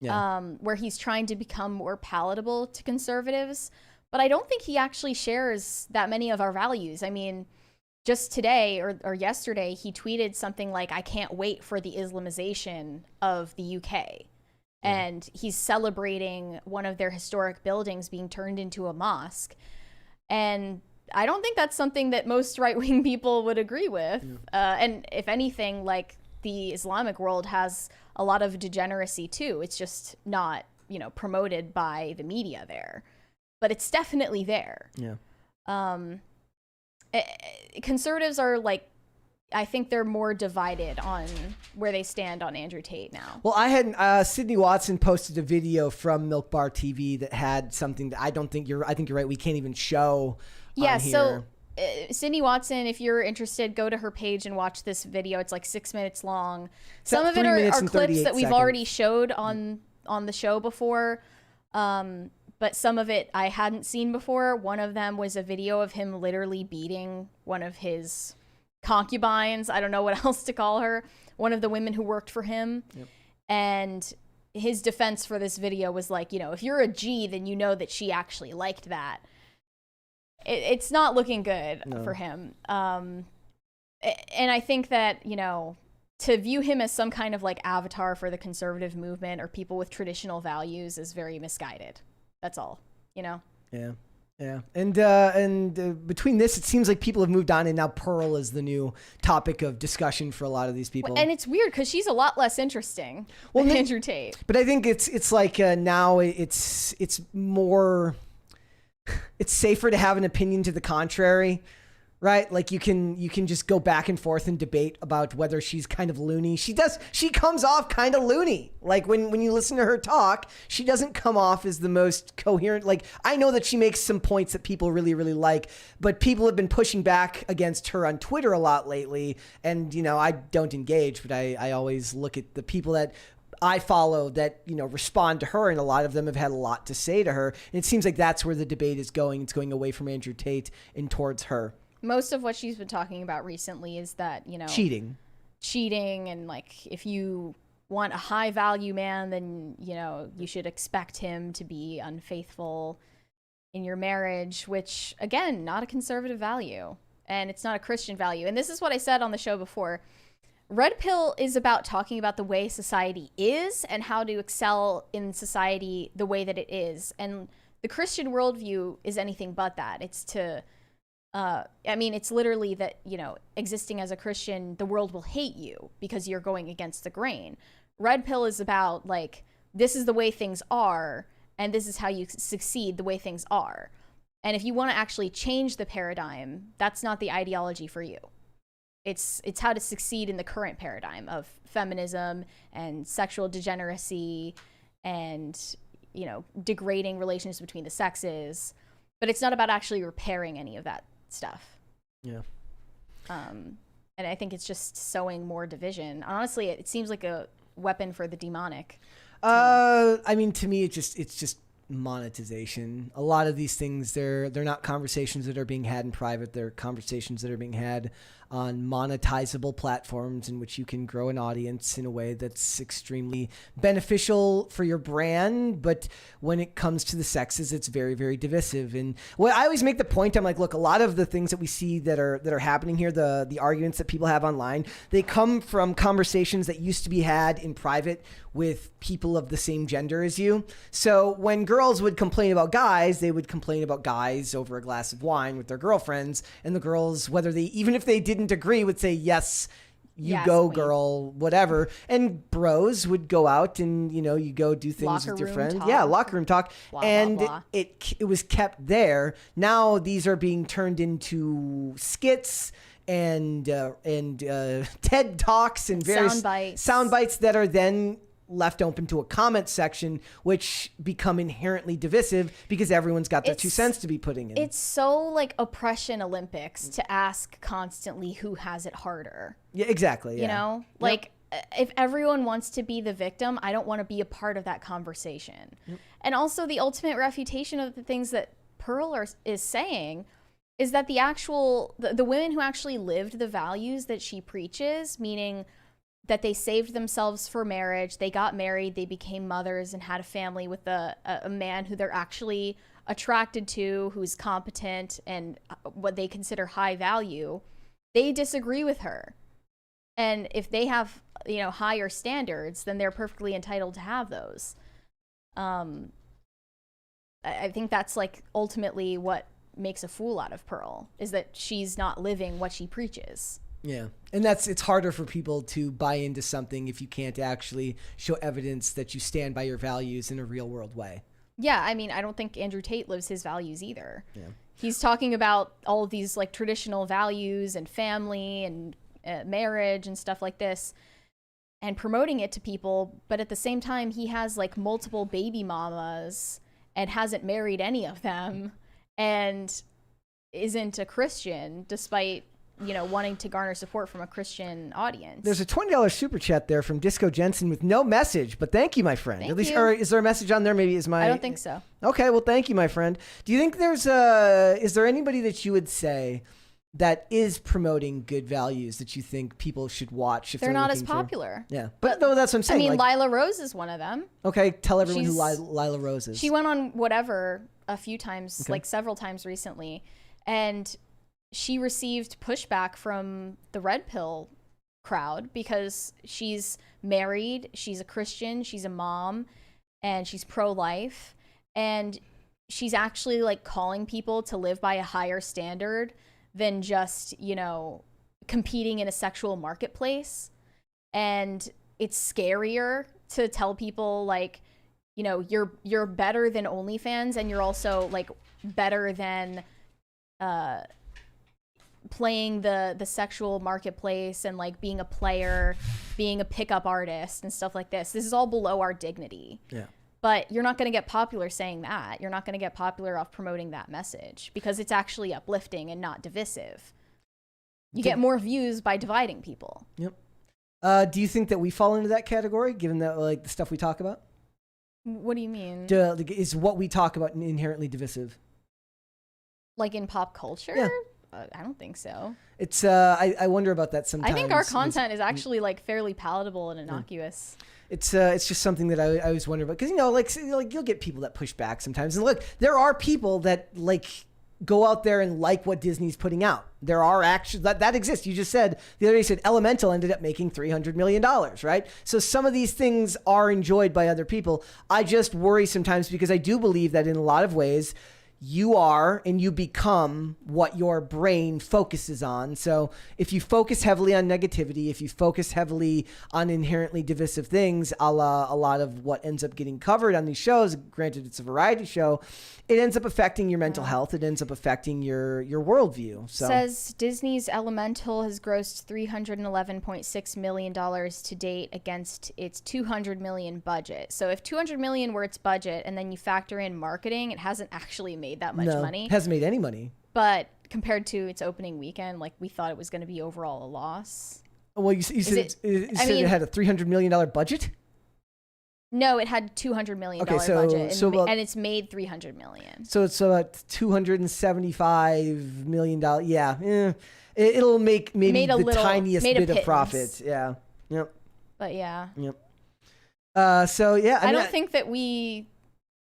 Yeah. Where he's trying to become more palatable to conservatives. But I don't think he actually shares that many of our values. I mean, just today or yesterday, he tweeted something like, I can't wait for the Islamization of the UK. Yeah. And he's celebrating one of their historic buildings being turned into a mosque. And I don't think that's something that most right-wing people would agree with. Yeah. And if anything, like, the Islamic world has a lot of degeneracy too. It's just not, you know, promoted by the media there, but it's definitely there. Yeah. Conservatives are, like, I think they're more divided on where they stand on Andrew Tate now. Well, I had Sydney Watson posted a video from Milk Bar TV that had something that I think you're right. We can't even show. Yeah. On here. So Sydney Watson, if you're interested, go to her page and watch this video. It's like 6 minutes long. Some of it are clips that we've already showed on the show before, but some of it I hadn't seen before. One of them was a video of him literally beating one of his concubines. I don't know what else to call her. One of the women who worked for him. Yep. And his defense for this video was like, you know, if you're a G, then you know that she actually liked that. It's not looking good for him. And I think that, you know, to view him as some kind of like avatar for the conservative movement or people with traditional values is very misguided. That's all, you know? Yeah. Yeah. And between this, it seems like people have moved on, and now Pearl is the new topic of discussion for a lot of these people. And it's weird because she's a lot less interesting than Andrew Tate. But I think it's like now it's more, it's safer to have an opinion to the contrary. Right? Like you can just go back and forth and debate about whether she's kind of loony. She comes off kind of loony. Like when you listen to her talk, she doesn't come off as the most coherent. Like I know that she makes some points that people really, really like, but people have been pushing back against her on Twitter a lot lately. And, you know, I don't engage, but I always look at the people that I follow that, you know, respond to her, and a lot of them have had a lot to say to her. And it seems like that's where the debate is going. It's going away from Andrew Tate and towards her. Most of what she's been talking about recently is that, you know, cheating, and like if you want a high value man, then, you know, you should expect him to be unfaithful in your marriage, which again, not a conservative value, and it's not a Christian value. And this is what I said on the show before. Red Pill is about talking about the way society is and how to excel in society the way that it is. And the Christian worldview is anything but that. It's to I mean, it's literally that, you know, existing as a Christian, the world will hate you because you're going against the grain. Red Pill is about, like, this is the way things are, and this is how you succeed the way things are. And if you want to actually change the paradigm, that's not the ideology for you. It's how to succeed in the current paradigm of feminism and sexual degeneracy and, you know, degrading relations between the sexes. But it's not about actually repairing any of that stuff. Yeah. And I think it's just sowing more division. Honestly, it seems like a weapon for the demonic. I mean, to me, it's just monetization. A lot of these things, they're not conversations that are being had in private. They're conversations that are being had on monetizable platforms in which you can grow an audience in a way that's extremely beneficial for your brand. But when it comes to the sexes, it's very, very divisive. And well, I always make the point, I'm like, look, a lot of the things that we see that are happening here, the arguments that people have online, they come from conversations that used to be had in private with people of the same gender as you. So when girls would complain about guys, they would complain about guys over a glass of wine with their girlfriends, and the girls, even if they didn't agree, would say, yes, you go, queen, girl, whatever. And bros would go out and, you know, you go do things with your friends. Yeah, locker room talk. Blah, and blah, blah. It was kept there. Now these are being turned into skits and TED Talks and various sound bites that are then left open to a comment section, which become inherently divisive because everyone's got their 2 cents to be putting in. It's so like oppression Olympics to ask constantly who has it harder. Yeah, exactly. Yeah. You know, like if everyone wants to be the victim, I don't want to be a part of that conversation. Yep. And also the ultimate refutation of the things that Pearl is saying is that the women who actually lived the values that she preaches, meaning that they saved themselves for marriage, they got married, they became mothers and had a family with a man who they're actually attracted to, who's competent and what they consider high value, they disagree with her. And if they have, you know, higher standards, then they're perfectly entitled to have those. I think that's like ultimately what makes a fool out of Pearl, is that she's not living what she preaches. Yeah. And it's harder for people to buy into something if you can't actually show evidence that you stand by your values in a real world way. Yeah. I mean, I don't think Andrew Tate lives his values either. Yeah. He's talking about all of these like traditional values and family and marriage and stuff like this and promoting it to people. But at the same time, he has like multiple baby mamas and hasn't married any of them and isn't a Christian despite, you know, wanting to garner support from a Christian audience. There's a $20 super chat there from Disco Jensen with no message, but thank you, my friend. Thank At least, you. or is there a message on there? Maybe I don't think so. Okay, well, thank you, my friend. Do you think is there anybody that you would say that is promoting good values that you think people should watch if they're not as looking popular? Yeah, but no, that's what I'm saying. I mean, like, Lila Rose is one of them. Okay, tell everyone who Lila Rose is. She went on whatever a few times, like several times recently, and she received pushback from the Red Pill crowd because she's married, she's a Christian, she's a mom, and she's pro-life. and she's actually like calling people to live by a higher standard than just, you know, competing in a sexual marketplace. And it's scarier to tell people like, you know, you're better than OnlyFans, and you're also like better than playing the sexual marketplace and like being a player, being a pickup artist and stuff like this. This is all below our dignity. Yeah. But you're not going to get popular saying that. You're not going to get popular off promoting that message because it's actually uplifting and not divisive. You get more views by dividing people. Yep. Do you think that we fall into that category, given that like the stuff we talk about? What do you mean? Is what we talk about inherently divisive? Like in pop culture? Yeah. I don't think so. It's I wonder about that sometimes. I think our content is actually like fairly palatable and innocuous. It's just something that I always wonder about, because you know, like you'll get people that push back sometimes, and look, there are people that like go out there and like what Disney's putting out. There are actually that exists. You just said the other day, you said Elemental ended up making $300 million, right? So some of these things are enjoyed by other people. I just worry sometimes because I do believe that in a lot of ways you are and you become what your brain focuses on. So if you focus heavily on negativity, if you focus heavily on inherently divisive things, a la a lot of what ends up getting covered on these shows, granted it's a variety show, it ends up affecting your mental health. It ends up affecting your worldview. So says Disney's Elemental has grossed $311.6 million to date against its $200 million budget. So if $200 million were its budget and then you factor in marketing, it hasn't actually made that much money. It hasn't made any money. But compared to its opening weekend, like we thought it was going to be overall a loss. Well, you said it had a $300 million budget? No, it had $200 million budget, and it's made $300 million. So it's $275 million. Yeah, it'll make maybe the tiniest bit of profit. Yeah, yep. But yeah, yep. So yeah, I don't think that we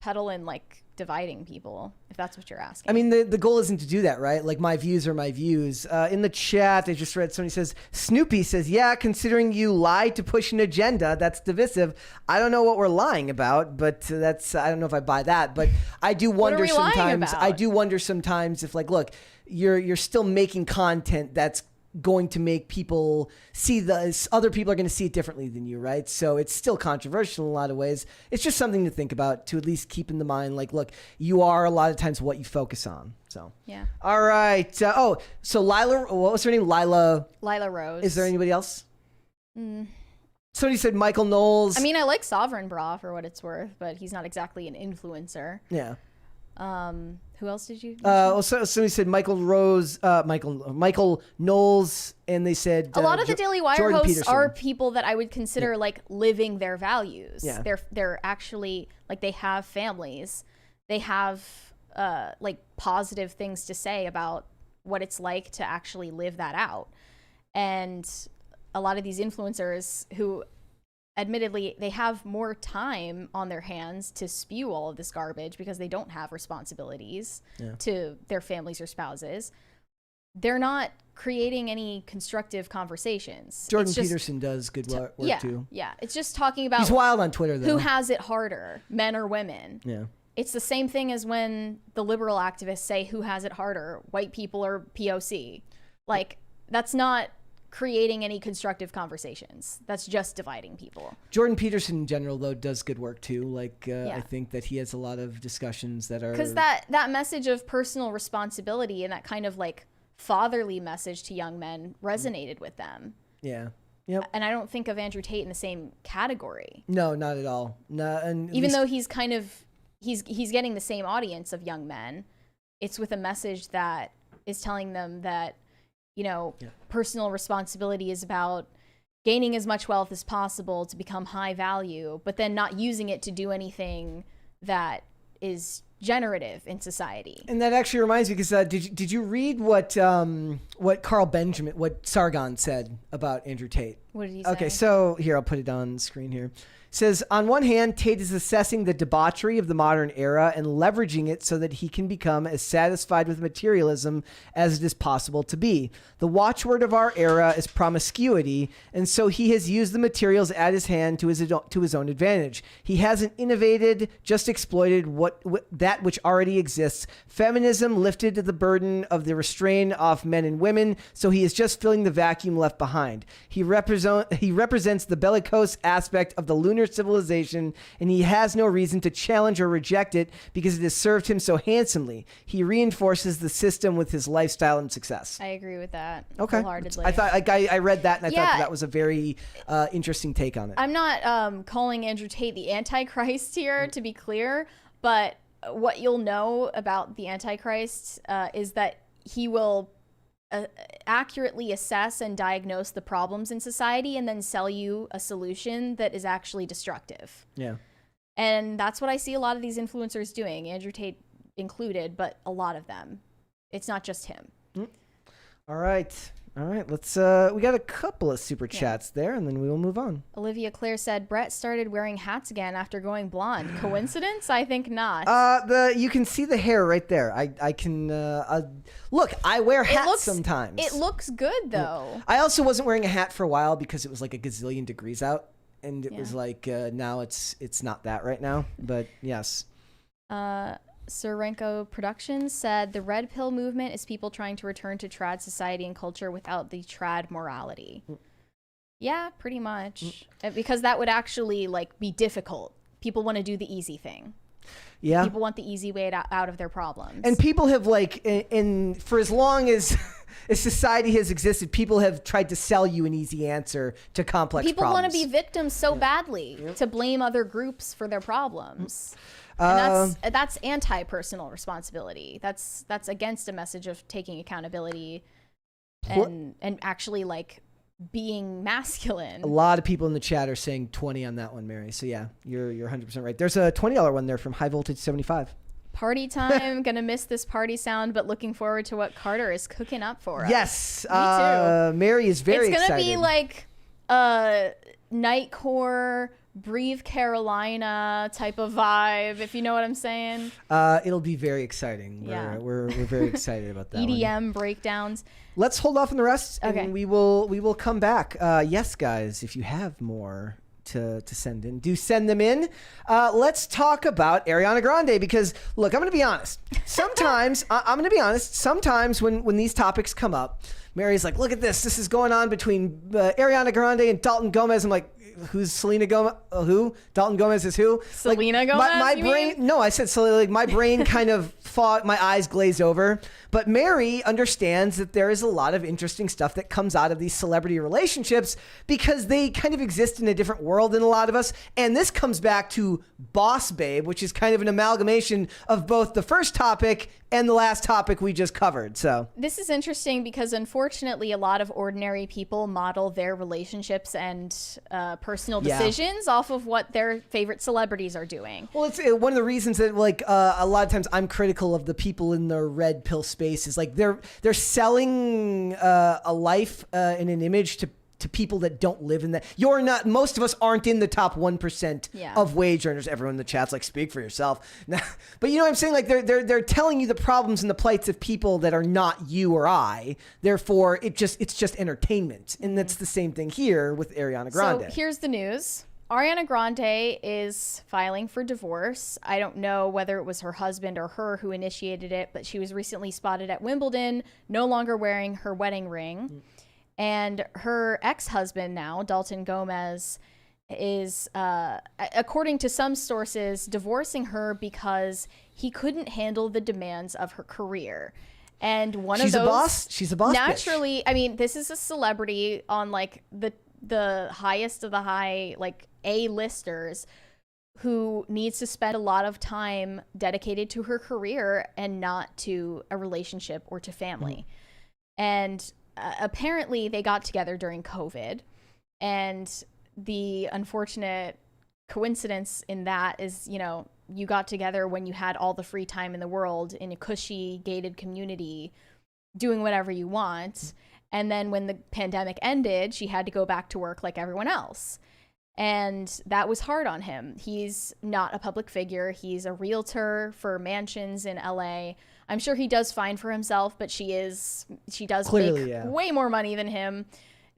peddle in like dividing people, if that's what you're asking. I mean, the goal isn't to do that, right? Like, my views are my views. In the chat, I just read somebody says, Snoopy says, yeah, considering you lied to push an agenda, that's divisive. I don't know what we're lying about, but I don't know if I buy that. But I do wonder sometimes. I do wonder sometimes if, like, look, you're still making content that's going to make people see other people are going to see it differently than you, right? So it's still controversial in a lot of ways. It's just something to think about, to at least keep in the mind, like, look, you are a lot of times what you focus on. So yeah. All right. So Lila, what was her name? Lila Rose. Is there anybody else? Somebody said Michael Knowles. I mean, I like Sovereign Bra for what it's worth, but he's not exactly an influencer. Yeah. Who else did you? Somebody said Michael Knowles, and they said a lot of the Daily Wire Jordan hosts Peterson are people that I would consider like living their values. Yeah. They're actually like, they have families, they have like positive things to say about what it's like to actually live that out. And a lot of these influencers who, admittedly, they have more time on their hands to spew all of this garbage because they don't have responsibilities to their families or spouses. They're not creating any constructive conversations. Jordan Peterson does good work too. Yeah, it's just talking about... He's wild on Twitter, though. Who has it harder, men or women? Yeah. It's the same thing as when the liberal activists say who has it harder, white people or POC. Like, that's not creating any constructive conversations. That's just dividing people. Jordan Peterson in general, though, does good work too. Like, I think that he has a lot of discussions that are... Because that message of personal responsibility and that kind of like fatherly message to young men resonated with them. Yeah. Yep. And I don't think of Andrew Tate in the same category. No, not at all. No, and even though he's kind of, he's getting the same audience of young men, it's with a message that is telling them that, you know, personal responsibility is about gaining as much wealth as possible to become high value, but then not using it to do anything that is generative in society. And that actually reminds me, because did you read what Carl Benjamin, what Sargon said about Andrew Tate? What did he say? Okay, so here, I'll put it on screen here. Says, on one hand, Tate is assessing the debauchery of the modern era and leveraging it so that he can become as satisfied with materialism as it is possible to be. The watchword of our era is promiscuity, and so he has used the materials at his hand to his own advantage. He hasn't innovated, just exploited that which already exists. Feminism lifted the burden of the restraint off men and women, so he is just filling the vacuum left behind. He represents the bellicose aspect of the lunar civilization, and he has no reason to challenge or reject it because it has served him so handsomely. He reinforces the system with his lifestyle and success. I agree with that. Okay. Wholeheartedly. I thought I read that and I thought that was a very interesting take on it. I'm not calling Andrew Tate the Antichrist here, to be clear, but what you'll know about the Antichrist is that he will accurately assess and diagnose the problems in society and then sell you a solution that is actually destructive. Yeah. And that's what I see a lot of these influencers doing, Andrew Tate included, but a lot of them. It's not just him. All right. Let's we got a couple of super chats there and then we will move on. Olivia Claire said Brett started wearing hats again after going blonde. Coincidence? I think not. You can see the hair right there. I can look, I wear hats sometimes. It looks good though. I also wasn't wearing a hat for a while because it was like a gazillion degrees out and it was like now it's not that right now, but yes. Surenko Productions said the red pill movement is people trying to return to trad society and culture without the trad morality. Yeah, pretty much. Because that would actually like be difficult. People want to do the easy thing. Yeah. People want the easy way out of their problems. And people have like for as long as society has existed, people have tried to sell you an easy answer to complex people problems. Want to be victims so badly to blame other groups for their problems. And that's anti-personal responsibility. That's against a message of taking accountability and actually like being masculine. A lot of people in the chat are saying 20 on that one, Mary. So yeah, you're 100% right. There's a $20 one there from High Voltage 75. Party time. Gonna miss this party sound, but looking forward to what Carter is cooking up for us. Yes, me too. Mary is very excited. It's gonna be like Nightcore, Breathe Carolina type of vibe, if you know what I'm saying. It'll be very exciting. Yeah. We're very excited about that. EDM breakdowns. Let's hold off on the rest, Okay. and we will come back. Yes, guys, if you have more to send in, do send them in. Let's talk about Ariana Grande because look, I'm going to be honest. Sometimes I'm going to be honest. Sometimes when these topics come up, Mary's like, "Look at this. This is going on between Ariana Grande and Dalton Gomez." I'm like, who's Selena Gomez? Who? Dalton Gomez is who? Selena like, Gomez? My brain. No, I said Selena. Like my brain kind of fog. My eyes glazed over. But Mary understands that there is a lot of interesting stuff that comes out of these celebrity relationships because they kind of exist in a different world than a lot of us. And this comes back to Boss Babe, which is kind of an amalgamation of both the first topic and the last topic we just covered. So this is interesting because unfortunately a lot of ordinary people model their relationships and personal decisions off of what their favorite celebrities are doing. Well, it's one of the reasons that like a lot of times I'm critical of the people in the red pill space is like they're selling a life and an image to people that don't live in that. You're not. Most of us aren't in the top 1% of wage earners. Everyone in the chat's like, speak for yourself. But you know what I'm saying? Like they're telling you the problems and the plights of people that are not you or I. Therefore, it's just entertainment, and that's the same thing here with Ariana Grande. So here's the news. Ariana Grande is filing for divorce. I don't know whether it was her husband or her who initiated it, but she was recently spotted at Wimbledon, no longer wearing her wedding ring. And her ex-husband now, Dalton Gomez, is, according to some sources, divorcing her because he couldn't handle the demands of her career. And She's a boss naturally, bitch. I mean, this is a celebrity on like the highest of the high, like A-listers, who needs to spend a lot of time dedicated to her career and not to a relationship or to family. And apparently they got together during COVID, and the unfortunate coincidence in that is, you know, you got together when you had all the free time in the world in a cushy gated community doing whatever you want. And then when the pandemic ended, she had to go back to work like everyone else. And that was hard on him. He's not a public figure. He's a realtor for mansions in LA. I'm sure he does fine for himself, but she does Clearly, make way more money than him.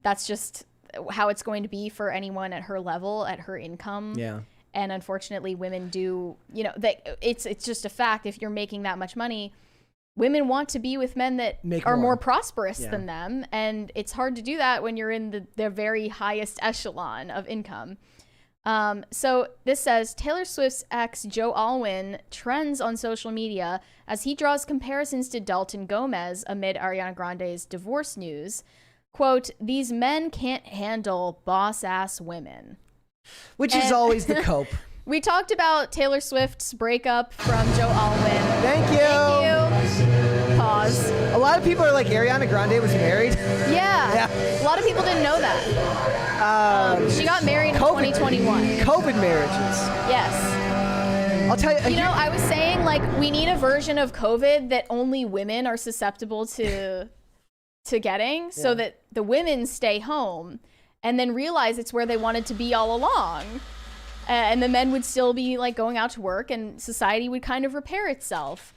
That's just how it's going to be for anyone at her level, at her income. Yeah. And unfortunately, women do, it's just a fact. If you're making that much money, women want to be with men that are more prosperous than them. And it's hard to do that when you're in the very highest echelon of income. So this says, Taylor Swift's ex, Joe Alwyn, trends on social media as he draws comparisons to Dalton Gomez amid Ariana Grande's divorce news. Quote, "These men can't handle boss-ass women." Which is always the cope. We talked about Taylor Swift's breakup from Joe Alwyn. Thank you. Thank you. Pause. A lot of people are like, Ariana Grande was married. Yeah. A lot of people didn't know that. She got married in 2021. COVID marriages. Yes. I'll tell you. I was saying, like, we need a version of COVID that only women are susceptible to getting, so that the women stay home and then realize it's where they wanted to be all along. And the men would still be like going out to work and society would kind of repair itself.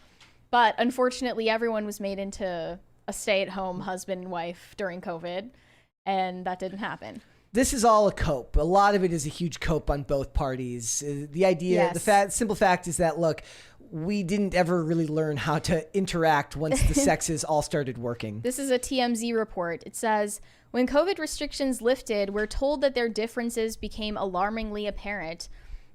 But unfortunately, everyone was made into a stay-at-home husband and wife during COVID, and that didn't happen. This is all a cope. A lot of it is a huge cope on both parties. The idea, the simple fact is that, look, we didn't ever really learn how to interact once the sexes all started working. This is a TMZ report. It says, when COVID restrictions lifted, we're told that their differences became alarmingly apparent.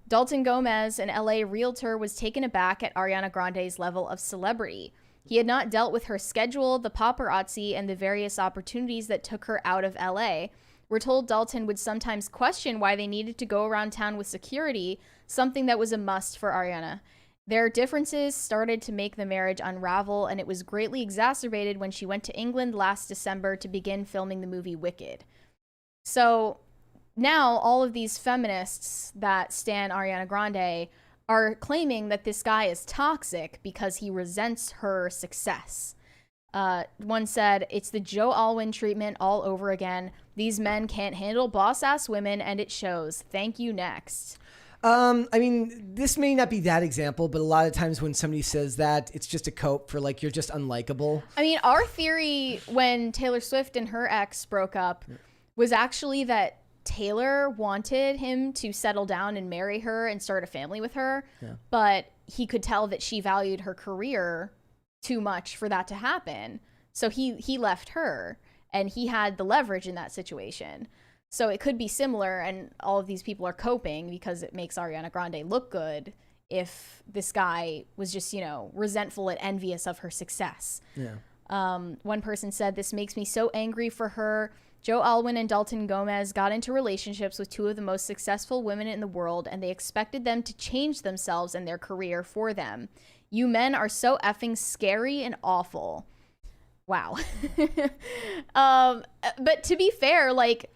Dalton Gomez, an LA realtor, was taken aback at Ariana Grande's level of celebrity. He had not dealt with her schedule, the paparazzi, and the various opportunities that took her out of LA. We're told Dalton would sometimes question why they needed to go around town with security, something that was a must for Ariana. Their differences started to make the marriage unravel, and it was greatly exacerbated when she went to England last December to begin filming the movie Wicked. So now all of these feminists that stan Ariana Grande are claiming that this guy is toxic because he resents her success. One said, "It's the Joe Alwyn treatment all over again. These men can't handle boss-ass women, and it shows. Thank you, next." I mean, this may not be that example, but a lot of times when somebody says that, it's just a cope for like, you're just unlikable. I mean, our theory when Taylor Swift and her ex broke up was actually that Taylor wanted him to settle down and marry her and start a family with her, but he could tell that she valued her career too much for that to happen. So he left her, and he had the leverage in that situation. So it could be similar, and all of these people are coping because it makes Ariana Grande look good if this guy was just, resentful and envious of her success. Yeah. One person said, "This makes me so angry for her. Joe Alwyn and Dalton Gomez got into relationships with two of the most successful women in the world, and they expected them to change themselves and their career for them. You men are so effing scary and awful." Wow. But to be fair, like,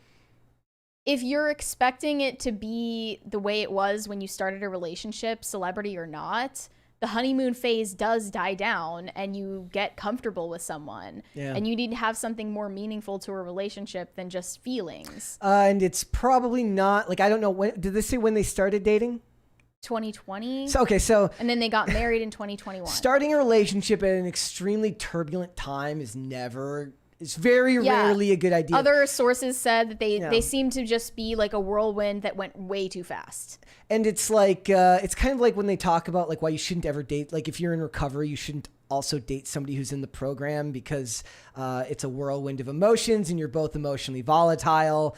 if you're expecting it to be the way it was when you started a relationship, celebrity or not, the honeymoon phase does die down and you get comfortable with someone. Yeah. And you need to have something more meaningful to a relationship than just feelings. And it's probably not, like, I don't know, when did they say when they started dating? 2020. So and then they got married in 2021. Starting a relationship at an extremely turbulent time is it's very rarely a good idea. Other sources said that they seem to just be like a whirlwind that went way too fast. And it's like, it's kind of like when they talk about like why you shouldn't ever date. Like if you're in recovery, you shouldn't also date somebody who's in the program because it's a whirlwind of emotions and you're both emotionally volatile.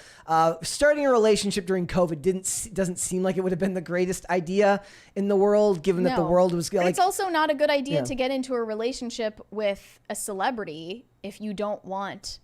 Starting a relationship during COVID doesn't seem like it would have been the greatest idea in the world, given that the world was like. It's also not a good idea to get into a relationship with a celebrity if you don't want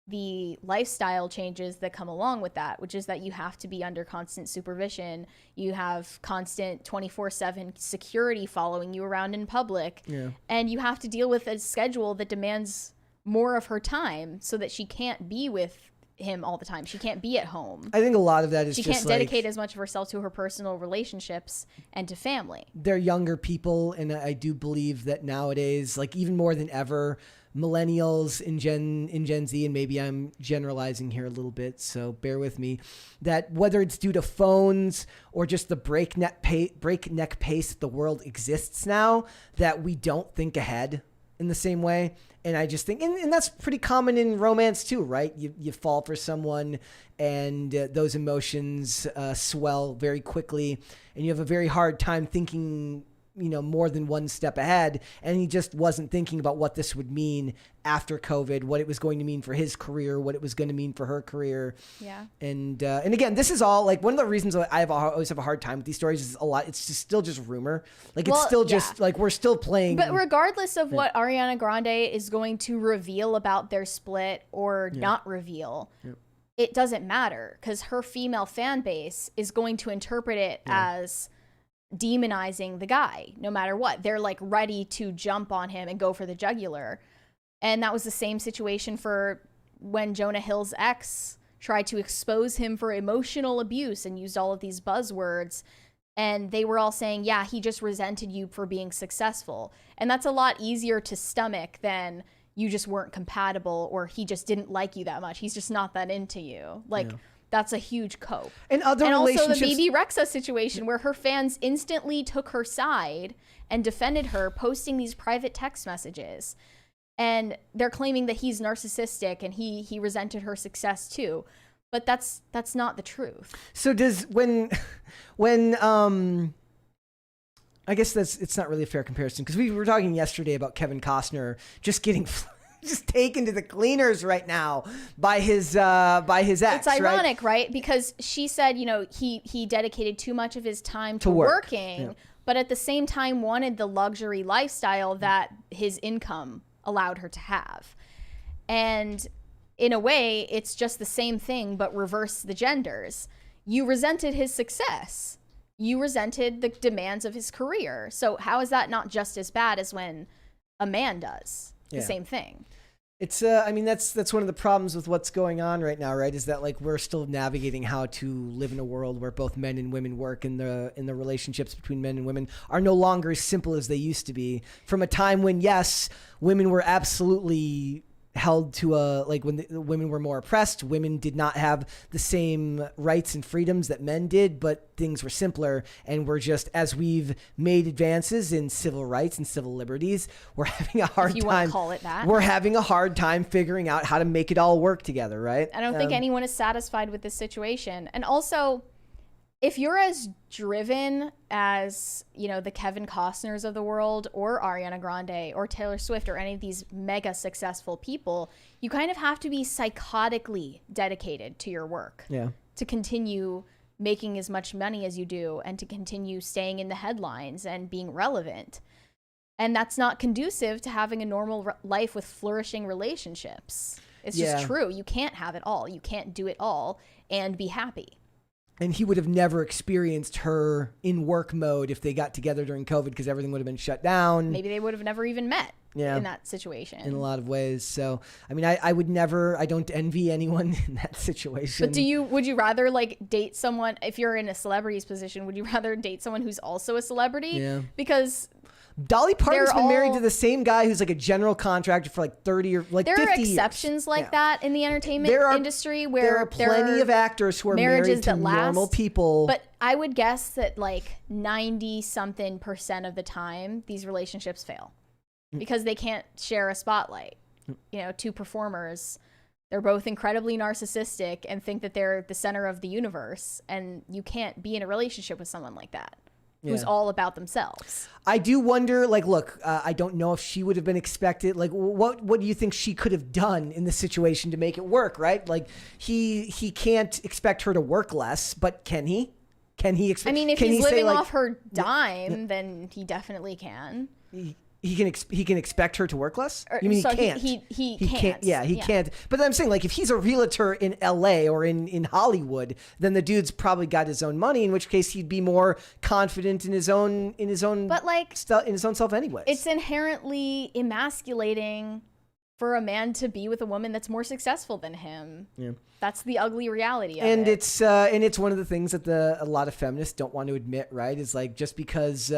the lifestyle changes that come along with that, which is that you have to be under constant supervision. You have constant 24/7 security following you around in public. Yeah. And you have to deal with a schedule that demands more of her time so that she can't be with him all the time. She can't be at home. I think a lot of that is she can't dedicate as much of herself to her personal relationships and to family. They're younger people, and I do believe that nowadays, like even more than ever, millennials in Gen Z, and maybe I'm generalizing here a little bit, so bear with me, that whether it's due to phones or just the breakneck pace the world exists now, that we don't think ahead in the same way. And I just think, and that's pretty common in romance too, right? You fall for someone and those emotions swell very quickly, and you have a very hard time thinking, more than one step ahead. And he just wasn't thinking about what this would mean after COVID, what it was going to mean for his career, what it was going to mean for her career. Yeah. And again, this is all like one of the reasons I always have a hard time with these stories is a lot. It's just still just rumor. Like it's still just like we're still playing. But regardless of what Ariana Grande is going to reveal about their split or not reveal, it doesn't matter because her female fan base is going to interpret it as demonizing the guy no matter what. They're like ready to jump on him and go for the jugular. And that was the same situation for when Jonah Hill's ex tried to expose him for emotional abuse and used all of these buzzwords. And they were all saying, yeah, he just resented you for being successful. And that's a lot easier to stomach than you just weren't compatible or he just didn't like you that much. He's just not that into you. Like, that's a huge cope. And also the Baby Rexha situation where her fans instantly took her side and defended her, posting these private text messages. And they're claiming that he's narcissistic and he resented her success too. But that's not the truth. So does when I guess it's not really a fair comparison because we were talking yesterday about Kevin Costner just getting just taken to the cleaners right now by his ex. It's ironic, right? Because she said, he dedicated too much of his time to working, but at the same time wanted the luxury lifestyle that his income allowed her to have. And in a way, it's just the same thing, but reverse the genders. You resented his success. You resented the demands of his career. So how is that not just as bad as when a man does the same thing? It's I mean that's one of the problems with what's going on right now, right? Is that like we're still navigating how to live in a world where both men and women work, and the relationships between men and women are no longer as simple as they used to be. From a time when yes, women were absolutely held to when the women were more oppressed, women did not have the same rights and freedoms that men did, but things were simpler. And we're just, as we've made advances in civil rights and civil liberties, we're having a hard time. Want to call it that. We're having a hard time figuring out how to make it all work together, right? I don't think anyone is satisfied with this situation. And also, if you're as driven as, the Kevin Costners of the world or Ariana Grande or Taylor Swift or any of these mega successful people, you kind of have to be psychotically dedicated to your work to continue making as much money as you do and to continue staying in the headlines and being relevant. And that's not conducive to having a normal life with flourishing relationships. It's just true. You can't have it all. You can't do it all and be happy. And he would have never experienced her in work mode if they got together during COVID because everything would have been shut down. Maybe they would have never even met in that situation. In a lot of ways. So, I mean, I would never, I don't envy anyone in that situation. But would you rather date someone, if you're in a celebrity's position, would you rather date someone who's also a celebrity? Yeah. Because Dolly Parton's been married to the same guy who's like a general contractor for 30 or 50 years. There are exceptions like that in the entertainment industry where there are plenty of actors who are married to normal people. But I would guess that 90-something% of the time, these relationships fail because they can't share a spotlight. Two performers, they're both incredibly narcissistic and think that they're the center of the universe, and you can't be in a relationship with someone like that. Who's all about themselves. I do wonder, look, I don't know if she would have been expected. What do you think she could have done in this situation to make it work, right? He can't expect her to work less, but can he? Can he expect? I mean, if he's living off her dime, then he definitely can. He can expect her to work less? You mean he can't? He can't. Yeah, he can't. But I'm saying, if he's a realtor in LA or in Hollywood, then the dude's probably got his own money, in which case he'd be more confident in his own self anyway. It's inherently emasculating for a man to be with a woman that's more successful than him. Yeah. That's the ugly reality of and it. It's one of the things that a lot of feminists don't want to admit, right? Is like, just because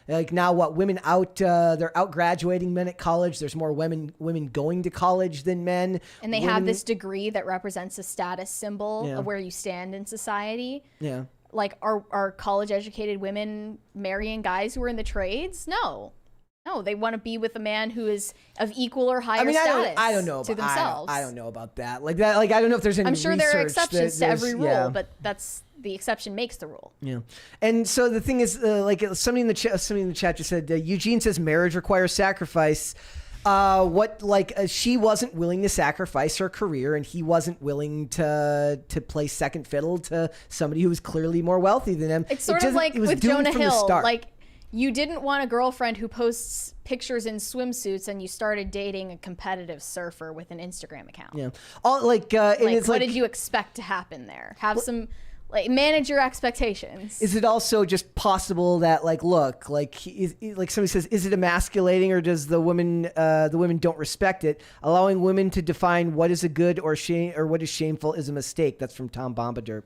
like now women they're out graduating men at college. There's more women going to college than men. And they have this degree that represents a status symbol of where you stand in society. Yeah. Like, are college educated women marrying guys who are in the trades? No, they want to be with a man who is of equal or higher status. I don't know to about, themselves. I don't know about that. Like that. Like, I don't know if there's any. I'm sure there are exceptions to every rule, yeah. but that's the exception makes the rule. Yeah. And so the thing is, like, somebody in the chat just said, Eugene says marriage requires sacrifice. She wasn't willing to sacrifice her career, and he wasn't willing to play second fiddle to somebody who was clearly more wealthy than him. It's sort of like with Jonah Hill. Like, you didn't want a girlfriend who posts pictures in swimsuits, and you started dating a competitive surfer with an Instagram account. Yeah. What did you expect to happen there? Have some. Like, manage your expectations. Is it also just possible that, like, look, like somebody says, is it emasculating, or does the women don't respect it? Allowing women to define what is a good or what is shameful is a mistake. That's from Tom Bombadil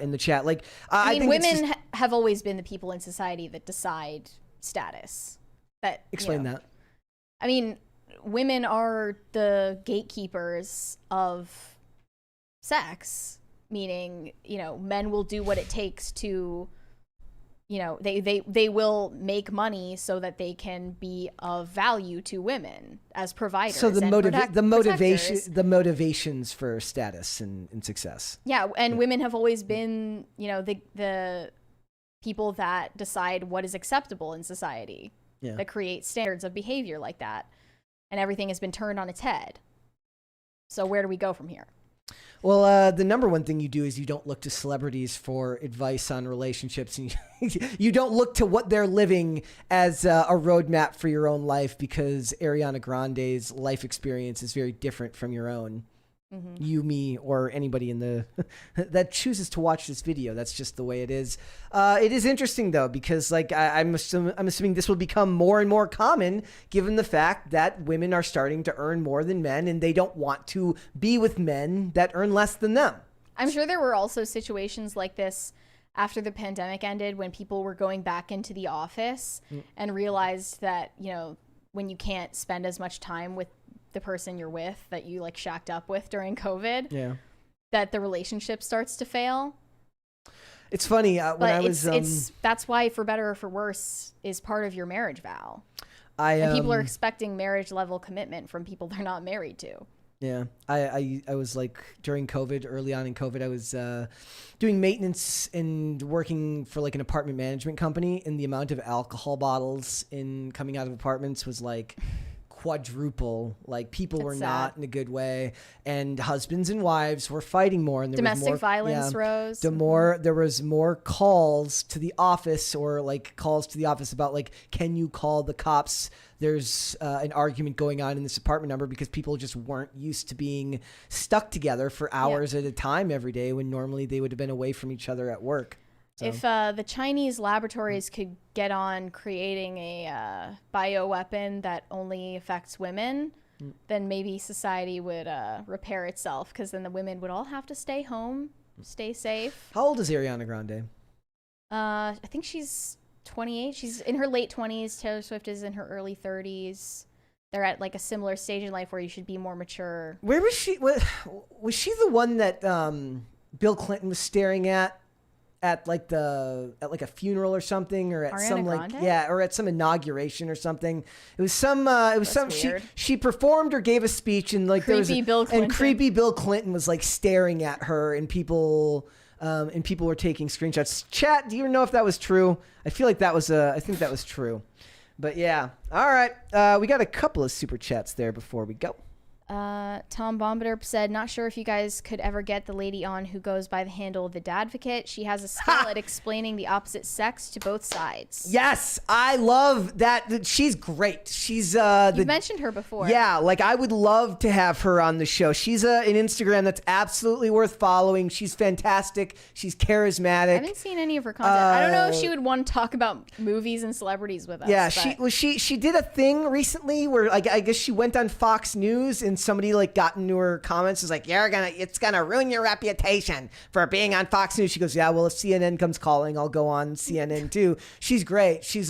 in the chat. Like, I mean, women have always been the people in society that decide status. Explain that. I mean, women are the gatekeepers of sex. Meaning, men will do what it takes to, they will make money so that they can be of value to women as providers. So the motivations for status and success. Yeah, and women have always been, the people that decide what is acceptable in society, that create standards of behavior like that, and everything has been turned on its head. So where do we go from here? Well, the number one thing you do is you don't look to celebrities for advice on relationships, and you don't look to what they're living as a roadmap for your own life, because Ariana Grande's life experience is very different from your own. Mm-hmm. You, me, or anybody in that chooses to watch this video. That's just the way it is. It is interesting though, because like I'm assuming this will become more and more common, given the fact that women are starting to earn more than men, and they don't want to be with men that earn less than them. I'm sure there were also situations like this after the pandemic ended, when people were going back into the office and realized that, when you can't spend as much time with the person you're with that you like shacked up with during COVID, that the relationship starts to fail. It's funny when I was that's why, for better or for worse, is part of your marriage vow. And people are expecting marriage level commitment from people they're not married to. Yeah, I was like, during COVID, early on in COVID, I was doing maintenance and working for like an apartment management company, and the amount of alcohol bottles coming out of apartments was like quadruple. Like, people were not in a good way, and husbands and wives were fighting more, and domestic violence rose. There was more calls to the office, or like calls to the office about like, can you call the cops? There's an argument going on in this apartment number, because people just weren't used to being stuck together for hours at a time every day, when normally they would have been away from each other at work. So. If the Chinese laboratories could get on creating a bioweapon that only affects women, then maybe society would repair itself, because then the women would all have to stay home, stay safe. How old is Ariana Grande? I think she's 28. She's in her late 20s. Taylor Swift is in her early 30s. They're at like a similar stage in life where you should be more mature. Where was she? Was she the one that Bill Clinton was staring at like a funeral or something, or at Ariana some Grande? or at some inauguration or something? It was some weird. she performed or gave a speech, and like creepy Bill Clinton was like staring at her, and people were taking screenshots. Chat, do you know if that was true? I feel like I think that was true. But yeah. All right. We got a couple of super chats there before we go. Tom Bombader said, not sure if you guys could ever get the lady on who goes by the handle The Dadvocate. She has a skill at explaining the opposite sex to both sides. Yes, I love that. She's great. She's You've mentioned her before. Yeah, like I would love to have her on the show. She's an Instagram that's absolutely worth following. She's fantastic. She's charismatic. I haven't seen any of her content. I don't know if she would want to talk about movies and celebrities with us. Yeah, she did a thing recently where I guess she went on Fox News and somebody like got into her comments was like, it's gonna ruin your reputation for being on Fox News. She goes, yeah, well, if CNN comes calling, I'll go on CNN too. She's great. She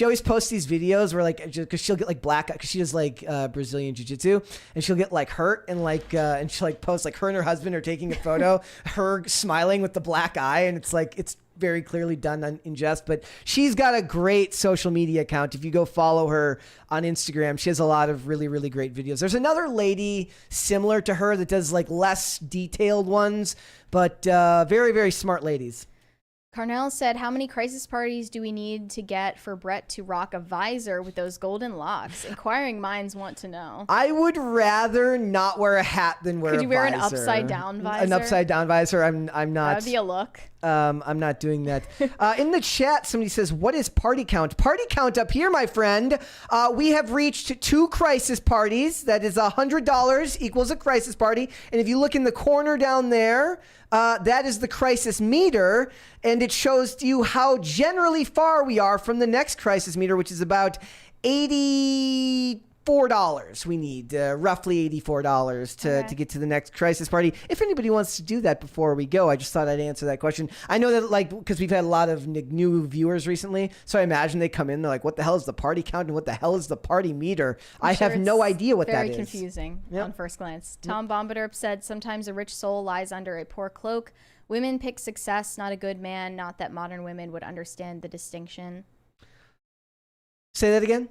always posts these videos where like, because she'll get like black, because she does like Brazilian jiu-jitsu, and she'll get like hurt and like and she'll like post like her and her husband are taking a photo, her smiling with the black eye, and it's like it's very clearly done in jest, but she's got a great social media account. If you go follow her on Instagram, she has a lot of really, really great videos. There's another lady similar to her that does like less detailed ones, but very, very smart ladies. Carnell said, how many crisis parties do we need to get for Brett to rock a visor with those golden locks? Inquiring minds want to know. I would rather not wear a hat than wear a visor. Could you wear an upside down visor? An upside down visor? I'm not. That would be a look. I'm not doing that. In the chat, somebody says, what is party count? Party count up here, my friend. We have reached 2 crisis parties. That is $100 equals a crisis party. And if you look in the corner down there, that is the crisis meter. And it shows you how generally far we are from the next crisis meter, which is about $84. We need roughly $84 to get to the next crisis party. If anybody wants to do that before we go, I just thought I'd answer that question. I know that like because we've had a lot of new viewers recently, so I imagine they come in, they're like, what the hell is the party count and what the hell is the party meter? I have no idea what that is. Very confusing on first glance. Tom Bombader said, sometimes a rich soul lies under a poor cloak. Women pick success, not a good man. Not that modern women would understand the distinction. Say that again.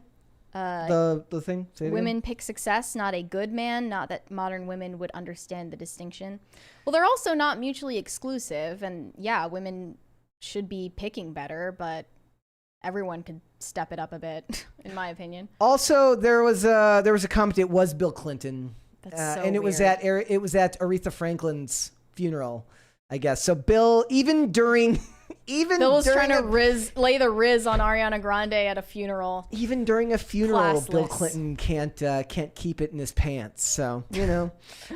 The thing. Say it women again. Pick success, not a good man. Not that modern women would understand the distinction. Well, they're also not mutually exclusive, and yeah, women should be picking better, but everyone could step it up a bit, in my opinion. Also, there was a comment. It was Bill Clinton, That's so and it was at Aretha Franklin's funeral, I guess. So Bill, even Bill was trying to lay the riz on Ariana Grande at a funeral. Even during a funeral, Classless. Bill Clinton can't keep it in his pants. So,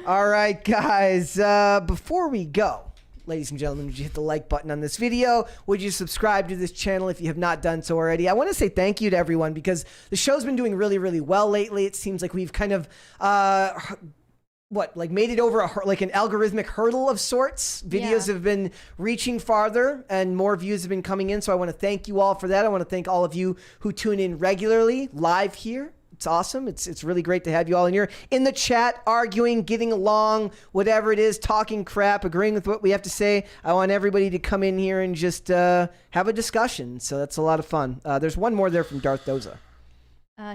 All right, guys, before we go, ladies and gentlemen, would you hit the like button on this video? Would you subscribe to this channel if you have not done so already? I want to say thank you to everyone because the show's been doing really, really well lately. It seems like we've kind of made it over an algorithmic hurdle of sorts. Videos have been reaching farther and more views have been coming in. So I want to thank you all for that. I want to thank all of you who tune in regularly live here. It's awesome. It's really great to have you all in here in the chat, arguing, getting along, whatever it is, talking crap, agreeing with what we have to say. I want everybody to come in here and just have a discussion. So that's a lot of fun. There's one more there from Darth Doza.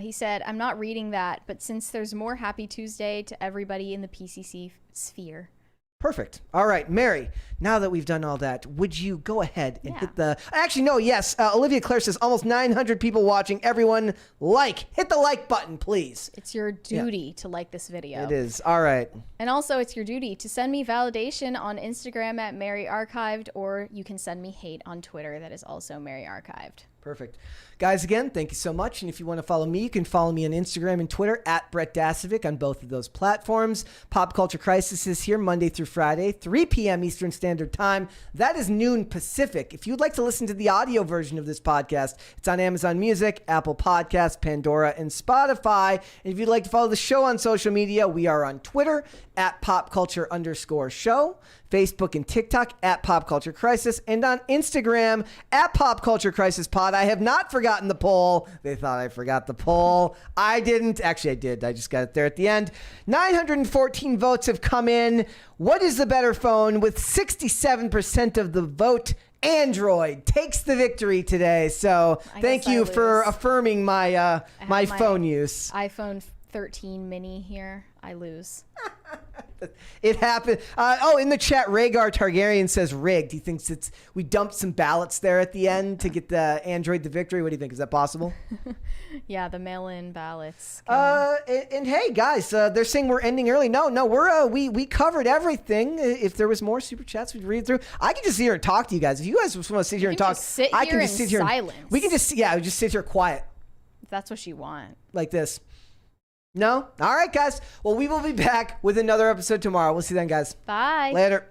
He said, I'm not reading that, but since there's more Happy Tuesday to everybody in the PCC sphere. Perfect. All right, Mary, now that we've done all that, would you go ahead and hit the... Actually, no, yes. Olivia Claire says almost 900 people watching. Everyone, hit the like button, please. It's your duty to like this video. It is. All right. And also, it's your duty to send me validation on Instagram at Mary Archived, or you can send me hate on Twitter. That is also Mary Archived. Perfect. Guys, again, thank you so much. And if you want to follow me, you can follow me on Instagram and Twitter at Brett Dasovic on both of those platforms. Pop Culture Crisis is here Monday through Friday, 3 p.m. Eastern Standard Time. That is noon Pacific. If you'd like to listen to the audio version of this podcast, it's on Amazon Music, Apple Podcasts, Pandora, and Spotify. And if you'd like to follow the show on social media, we are on Twitter at popculture_show, Facebook and TikTok at Pop Culture Crisis, and on Instagram at Pop Culture Crisis Pod. I have not forgotten the poll. They thought I forgot the poll. I didn't. Actually, I did. I just got it there at the end. 914 votes have come in. What is the better phone? With 67% of the vote, Android takes the victory today. So thank you for affirming my phone use. iPhone 13 mini here. I lose. It happened. In the chat, Rhaegar Targaryen says rigged. He thinks we dumped some ballots there at the end to get the android the victory. What do you think? Is that possible? Yeah, the mail-in ballots. And hey, guys, they're saying we're ending early. No, we covered everything. If there was more super chats, we'd read through. I can just sit here and talk to you guys. If you guys just want to sit here and talk, I can just sit here in silence. We can just just sit here quiet. If that's what you want. Like this. No? All right, guys. Well, we will be back with another episode tomorrow. We'll see you then, guys. Bye. Later.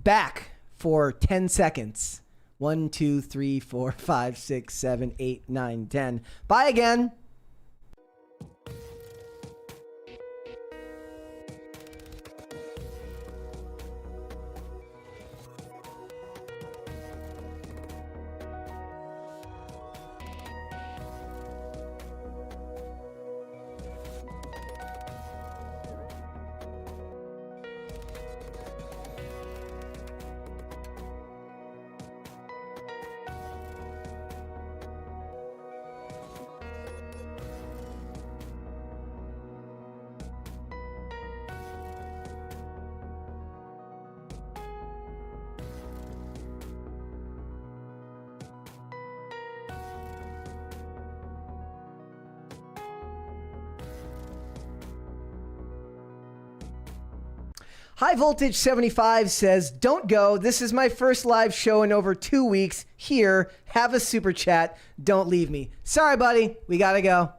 Back for 10 seconds. 1, 2, 3, 4, 5, 6, 7, 8, 9, 10. Bye again. High Voltage 75 says, don't go. This is my first live show in over 2 weeks. Here, have a super chat. Don't leave me. Sorry, buddy. We gotta go.